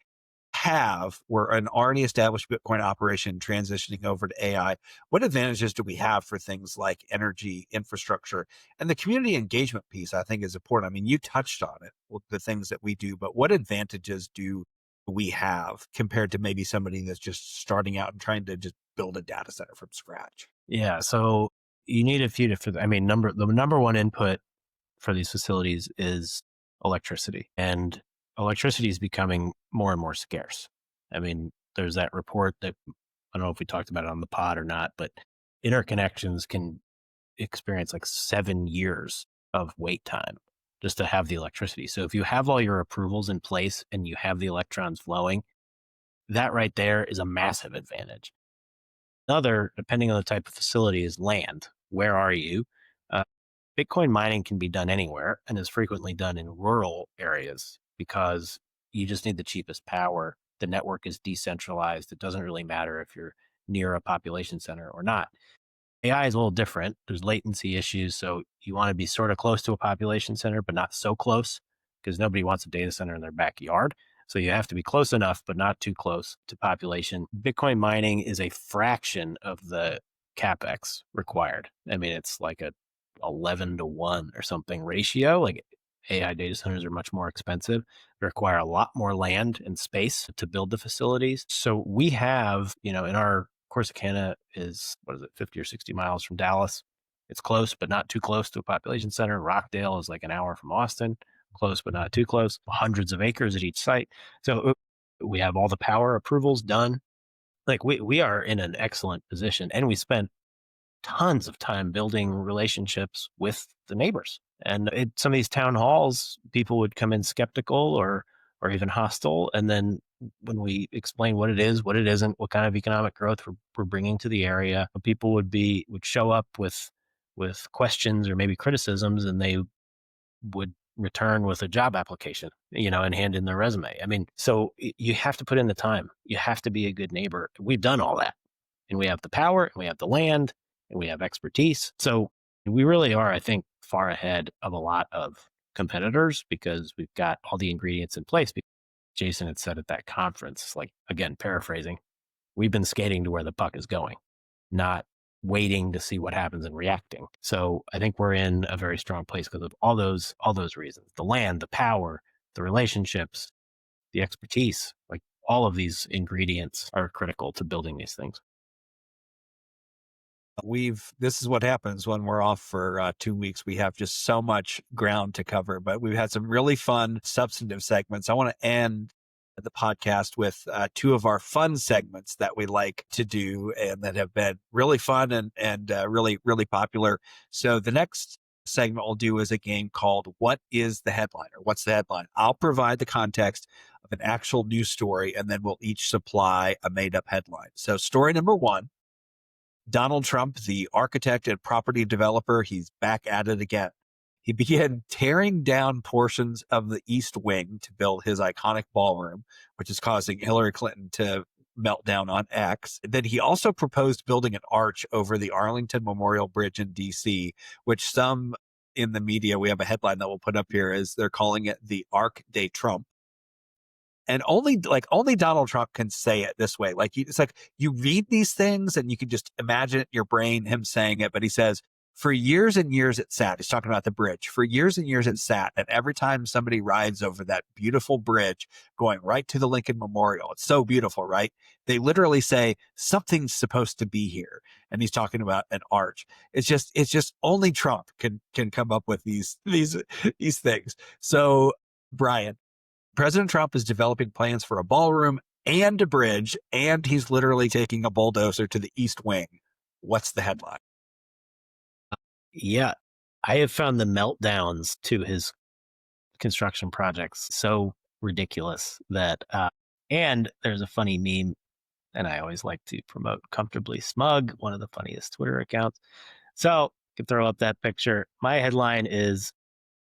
have? We're an already established Bitcoin operation transitioning over to AI. What advantages do we have for things like energy infrastructure? And the community engagement piece, I think, is important. I mean, you touched on it with the things that we do, but what advantages do we have compared to maybe somebody that's just starting out and trying to just build a data center from scratch? Yeah. So you need a few different, the number one input for these facilities is electricity, and electricity is becoming more and more scarce. I mean, there's that report that I don't know if we talked about it on the pod or not, but interconnections can experience like 7 years of wait time just to have the electricity. So if you have all your approvals in place and you have the electrons flowing, that right there is a massive advantage. Another, depending on the type of facility, is land. Where are you? Uh, Bitcoin mining can be done anywhere and is frequently done in rural areas because you just need the cheapest power. The network is decentralized. It doesn't really matter if you're near a population center or not. AI is a little different. There's latency issues. So you want to be sort of close to a population center, but not so close because nobody wants a data center in their backyard. So you have to be close enough, but not too close to population. Bitcoin mining is a fraction of the capex required. I mean, it's like a 11-to-1 or something ratio. Like AI data centers are much more expensive. They require a lot more land and space to build the facilities. So we have, in our Corsicana is, 50 or 60 miles from Dallas. It's close, but not too close to a population center. Rockdale is like an hour from Austin, close, but not too close. Hundreds of acres at each site. So we have all the power approvals done. Like we are in an excellent position, and we spent tons of time building relationships with the neighbors. And some of these town halls, people would come in skeptical or even hostile. And then when we explain what it is, what it isn't, what kind of economic growth we're bringing to the area, people would show up with questions or maybe criticisms, and they would return with a job application, and hand in their resume. I mean, so you have to put in the time. You have to be a good neighbor. We've done all that, and we have the power, and we have the land, and we have expertise. So we really are, I think, far ahead of a lot of competitors because we've got all the ingredients in place. Jason had said at that conference, like, again, paraphrasing, we've been skating to where the puck is going, not waiting to see what happens and reacting. So I think we're in a very strong place because of all those reasons: the land, the power, the relationships, the expertise. Like all of these ingredients are critical to building these things. This is what happens when we're off for 2 weeks. We have just so much ground to cover, but we've had some really fun, substantive segments. I want to end the podcast with two of our fun segments that we like to do and that have been really fun and really, really popular. So the next segment we'll do is a game called What is the Headline? Or What's the Headline? I'll provide the context of an actual news story, and then we'll each supply a made up headline. So story number one: Donald Trump, the architect and property developer, he's back at it again. He began tearing down portions of the East Wing to build his iconic ballroom, which is causing Hillary Clinton to melt down on X. Then he also proposed building an arch over the Arlington Memorial Bridge in D.C., which some in the media, we have a headline that we'll put up here, is they're calling it the Arc de Trump. And only Donald Trump can say it this way. Like it's like you read these things and you can just imagine it in your brain, him saying it. But he says, for years and years it sat. He's talking about the bridge. For years and years it sat. And every time somebody rides over that beautiful bridge going right to the Lincoln Memorial, it's so beautiful, right? They literally say something's supposed to be here. And he's talking about an arch. It's just only Trump can come up with these things. So Brian, President Trump is developing plans for a ballroom and a bridge, and he's literally taking a bulldozer to the East Wing. What's the headline? Yeah, I have found the meltdowns to his construction projects so ridiculous that, and there's a funny meme, and I always like to promote Comfortably Smug, one of the funniest Twitter accounts. So you can throw up that picture. My headline is,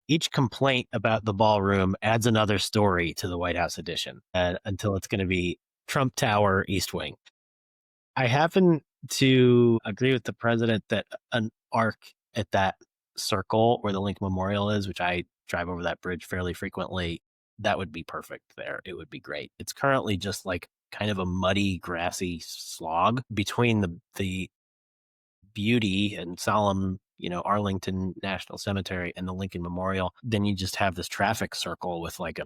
each complaint about the ballroom adds another story to the White House edition until it's going to be Trump Tower East Wing. I happen to agree with the president that an arc at that circle where the Lincoln Memorial is, which I drive over that bridge fairly frequently, that would be perfect there. It would be great. It's currently just like kind of a muddy, grassy slog between the beauty and solemn, Arlington National Cemetery and the Lincoln Memorial. Then you just have this traffic circle with like a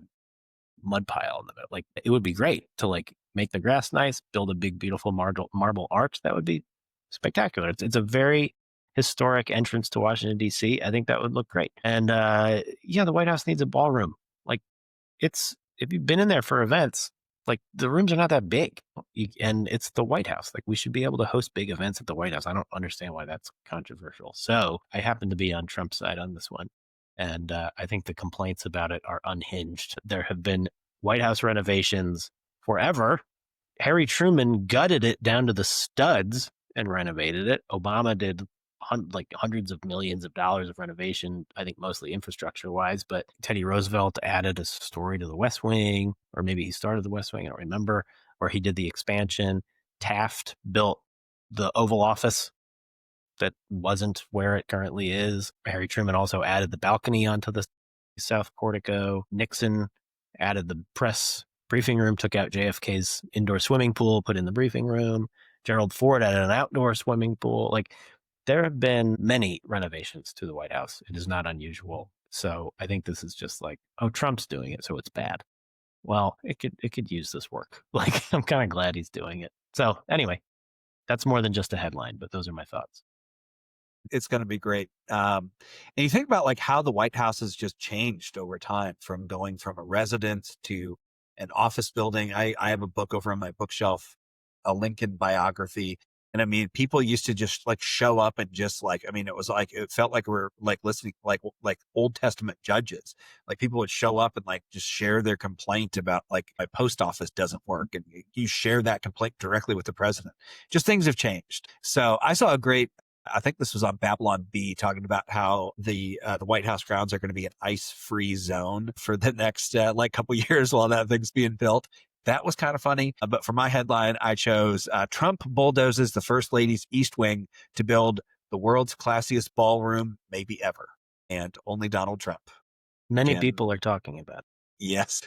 mud pile in the middle. Like it would be great to like make the grass nice, build a big, beautiful marble arch. That would be spectacular. It's a very historic entrance to Washington, D.C. I think that would look great. And the White House needs a ballroom. Like if you've been in there for events, Like the rooms are not that big, and it's the White House. Like we should be able to host big events at the White House. I don't understand why that's controversial. So I happen to be on Trump's side on this one, and I think the complaints about it are unhinged. There have been White House renovations forever. Harry Truman gutted it down to the studs and renovated it. Obama did like hundreds of millions of dollars of renovation, I think mostly infrastructure wise, but Teddy Roosevelt added a story to the West Wing, or maybe he started the West Wing, I don't remember, or he did the expansion. Taft built the Oval Office that wasn't where it currently is. Harry Truman also added the balcony onto the South Portico. Nixon added the press briefing room, took out JFK's indoor swimming pool, put in the briefing room. Gerald Ford added an outdoor swimming pool. Like there have been many renovations to the White House. It is not unusual. So I think this is just like, oh, Trump's doing it, so it's bad. Well, it could use this work. Like I'm kind of glad he's doing it. So anyway, that's more than just a headline, but those are my thoughts. It's going to be great. And you think about like how the White House has just changed over time from going from a residence to an office building. I have a book over on my bookshelf, a Lincoln biography. And I mean, people used to just like show up and just like, I mean, it was like, it felt like we're like listening, like Old Testament judges. Like people would show up and like just share their complaint about like my post office doesn't work. And you share that complaint directly with the president. Just things have changed. So I saw a great, I think this was on Babylon Bee, talking about how the White House grounds are going to be an ice-free zone for the next like couple years while that thing's being built. That was kind of funny. But for my headline, I chose Trump bulldozes the First Lady's East Wing to build the world's classiest ballroom maybe ever. And only Donald Trump. Many people are talking about it. Yes.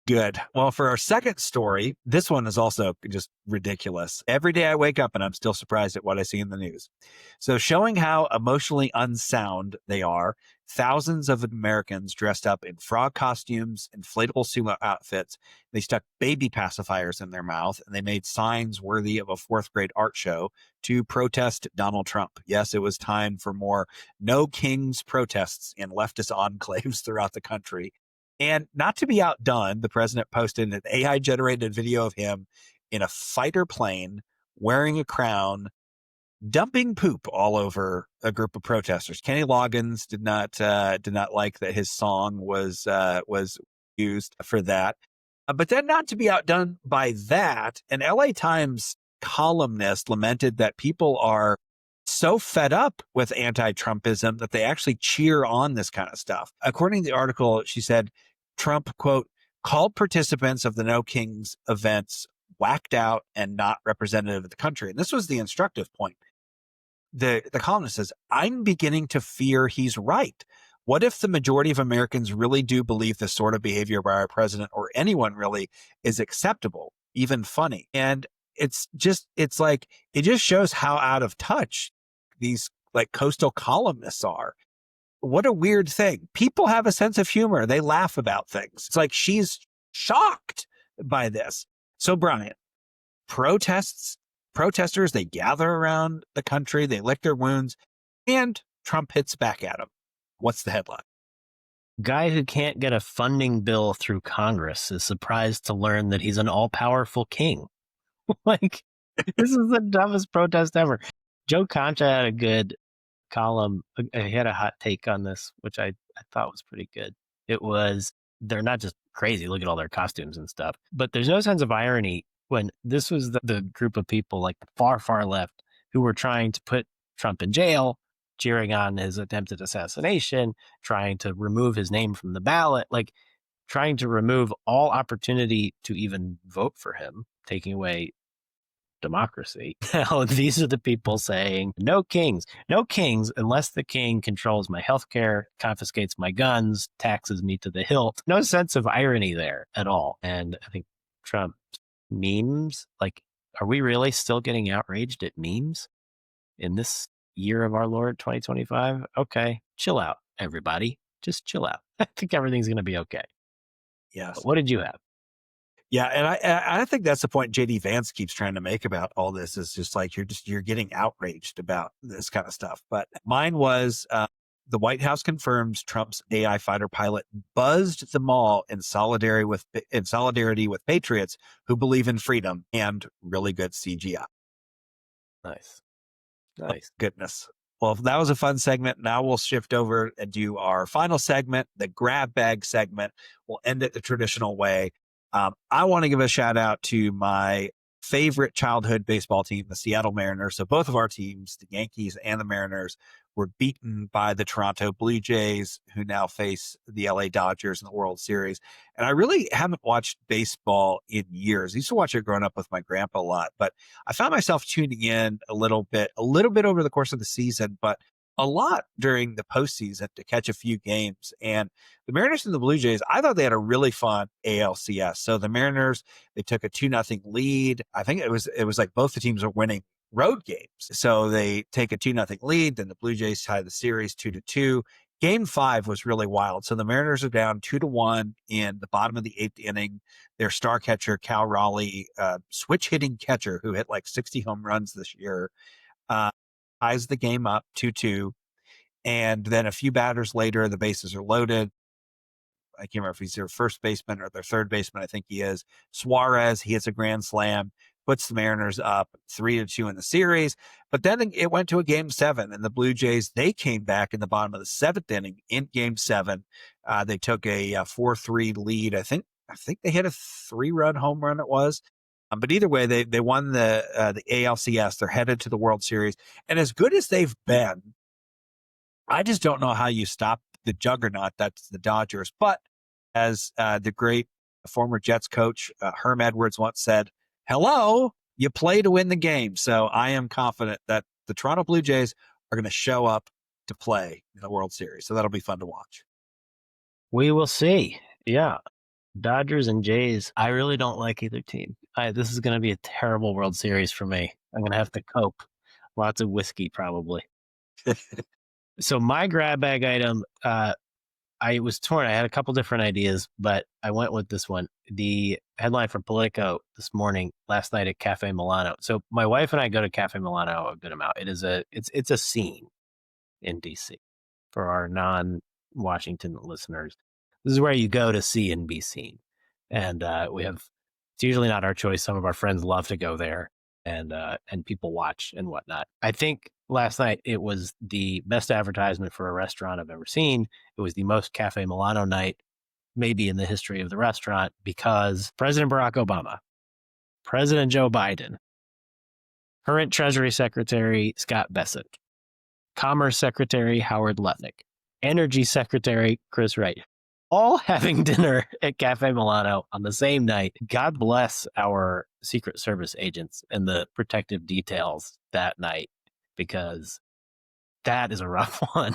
Good. Well, for our second story, this one is also just ridiculous. Every day I wake up and I'm still surprised at what I see in the news. So showing how emotionally unsound they are, thousands of Americans dressed up in frog costumes, inflatable sumo outfits. They stuck baby pacifiers in their mouth and they made signs worthy of a fourth grade art show to protest Donald Trump. Yes, it was time for more No Kings protests in leftist enclaves throughout the country. And not to be outdone, the president posted an AI generated video of him in a fighter plane wearing a crown, dumping poop all over a group of protesters. Kenny Loggins did not like that his song was used for that. But then not to be outdone by that, an LA Times columnist lamented that people are so fed up with anti-Trumpism that they actually cheer on this kind of stuff. According to the article, she said, Trump, quote, called participants of the No Kings events whacked out and not representative of the country. And this was the instructive point. The columnist says, I'm beginning to fear he's right. What if the majority of Americans really do believe this sort of behavior by our president or anyone really is acceptable, even funny? And it's like, it just shows how out of touch these like coastal columnists are. What a weird thing. People have a sense of humor. They laugh about things. It's like she's shocked by this. So Brian, protesters, they gather around the country, they lick their wounds, and Trump hits back at them. What's the headline? Guy who can't get a funding bill through Congress is surprised to learn that he's an all-powerful king. Like, this is the dumbest protest ever. Joe Concha had a good column. He had a hot take on this, which I thought was pretty good. It was, they're not just crazy, look at all their costumes and stuff, but there's no sense of irony when this was the group of people like the far, far left who were trying to put Trump in jail, cheering on his attempted assassination, trying to remove his name from the ballot, like trying to remove all opportunity to even vote for him, taking away democracy. Now, these are the people saying, no kings unless the king controls my healthcare, confiscates my guns, taxes me to the hilt. No sense of irony there at all. And I think Trump memes, like, are we really still getting outraged at memes in this year of our Lord 2025? Okay, chill out, everybody. Just chill out. I think everything's going to be okay. Yes. But what did you have? Yeah, and I think that's the point JD Vance keeps trying to make about all this is just like you're getting outraged about this kind of stuff. But mine was The White House confirms Trump's AI fighter pilot buzzed the mall in solidarity with patriots who believe in freedom and really good CGI. Nice. Oh, Nice. goodness. Well, that was a fun segment. Now we'll shift over and do our final segment, the grab bag segment. We'll end it the traditional way. I want to give a shout out to my favorite childhood baseball team, the Seattle Mariners. So both of our teams, the Yankees and the Mariners, were beaten by the Toronto Blue Jays, who now face the LA Dodgers in the World Series. And I really haven't watched baseball in years. I used to watch it growing up with my grandpa a lot, but I found myself tuning in a little bit over the course of the season, but a lot during the postseason to catch a few games. And the Mariners and the Blue Jays, I thought they had a really fun ALCS. So the Mariners, they took a 2-0 lead. I think it was like both the teams are winning road games. So they take a 2-0 lead. Then the Blue Jays tie the series 2-2. Game 5 was really wild. So the Mariners are down 2-1 in the bottom of the 8th inning. Their star catcher, Cal Raleigh, switch hitting catcher who hit like 60 home runs this year, ties the game up 2-2. And then a few batters later, the bases are loaded. I can't remember if he's their first baseman or their third baseman. I think he is. Suarez, he hits a grand slam, puts the Mariners up 3-2 in the series. But then it went to a game 7, and the Blue Jays, they came back in the bottom of the 7th inning in game 7. They took a 4-3 lead. I think they hit a 3-run home run. It was. But either way, they won the ALCS. They're headed to the World Series. And as good as they've been, I just don't know how you stop the juggernaut that's the Dodgers. But as the great former Jets coach Herm Edwards once said, hello, you play to win the game. So I am confident that the Toronto Blue Jays are going to show up to play in the World Series. So that'll be fun to watch. We will see. Yeah. Dodgers and Jays, I really don't like either team. This is going to be a terrible World Series for me. I'm going to have to cope. Lots of whiskey, probably. So my grab bag item, I was torn. I had a couple different ideas, but I went with this one. The headline from Politico last night at Cafe Milano. So my wife and I go to Cafe Milano a good amount. It's a scene in DC for our non-Washington listeners. This is where you go to see and be seen. And it's usually not our choice. Some of our friends love to go there and people watch and whatnot. I think last night it was the best advertisement for a restaurant I've ever seen. It was the most Cafe Milano night maybe in the history of the restaurant because President Barack Obama, President Joe Biden, current Treasury Secretary Scott Bessent, Commerce Secretary Howard Lutnick, Energy Secretary Chris Wright, all having dinner at Cafe Milano on the same night. God bless our Secret Service agents and the protective details that night, because that is a rough one.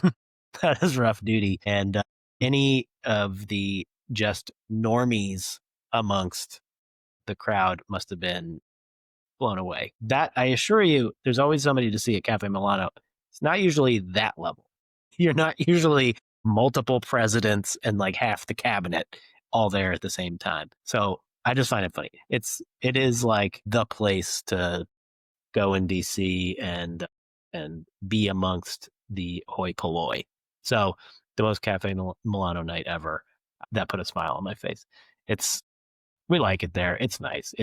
That is rough duty. And any of the just normies amongst the crowd must have been blown away. That, I assure you, there's always somebody to see at Cafe Milano. It's not usually that level. You're not usually multiple presidents and like half the cabinet all there at the same time. So I just find it funny. It is like the place to go in DC and be amongst the hoi polloi. So the most Cafe Milano night ever. That put a smile on my face. We like it there. It's nice.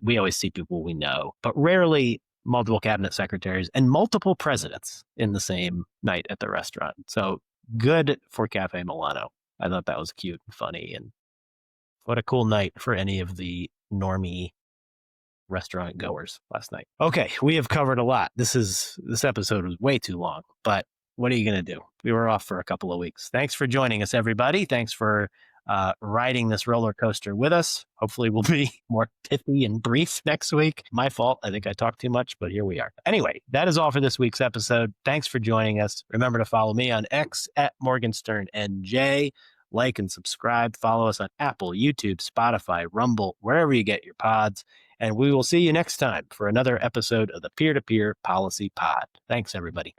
We always see people we know, but rarely multiple cabinet secretaries and multiple presidents in the same night at the restaurant. So good for Cafe Milano. I thought that was cute and funny, and what a cool night for any of the normie restaurant goers last night. Okay, we have covered a lot. This episode was way too long, but what are you going to do? We were off for a couple of weeks. Thanks for joining us, everybody. Thanks for riding this roller coaster with us. Hopefully we'll be more pithy and brief next week. My fault. I think I talked too much, but here we are. Anyway, that is all for this week's episode. Thanks for joining us. Remember to follow me on X at MorgansternNJ. Like and subscribe. Follow us on Apple, YouTube, Spotify, Rumble, wherever you get your pods. And we will see you next time for another episode of the Peer-to-Peer Policy Pod. Thanks, everybody.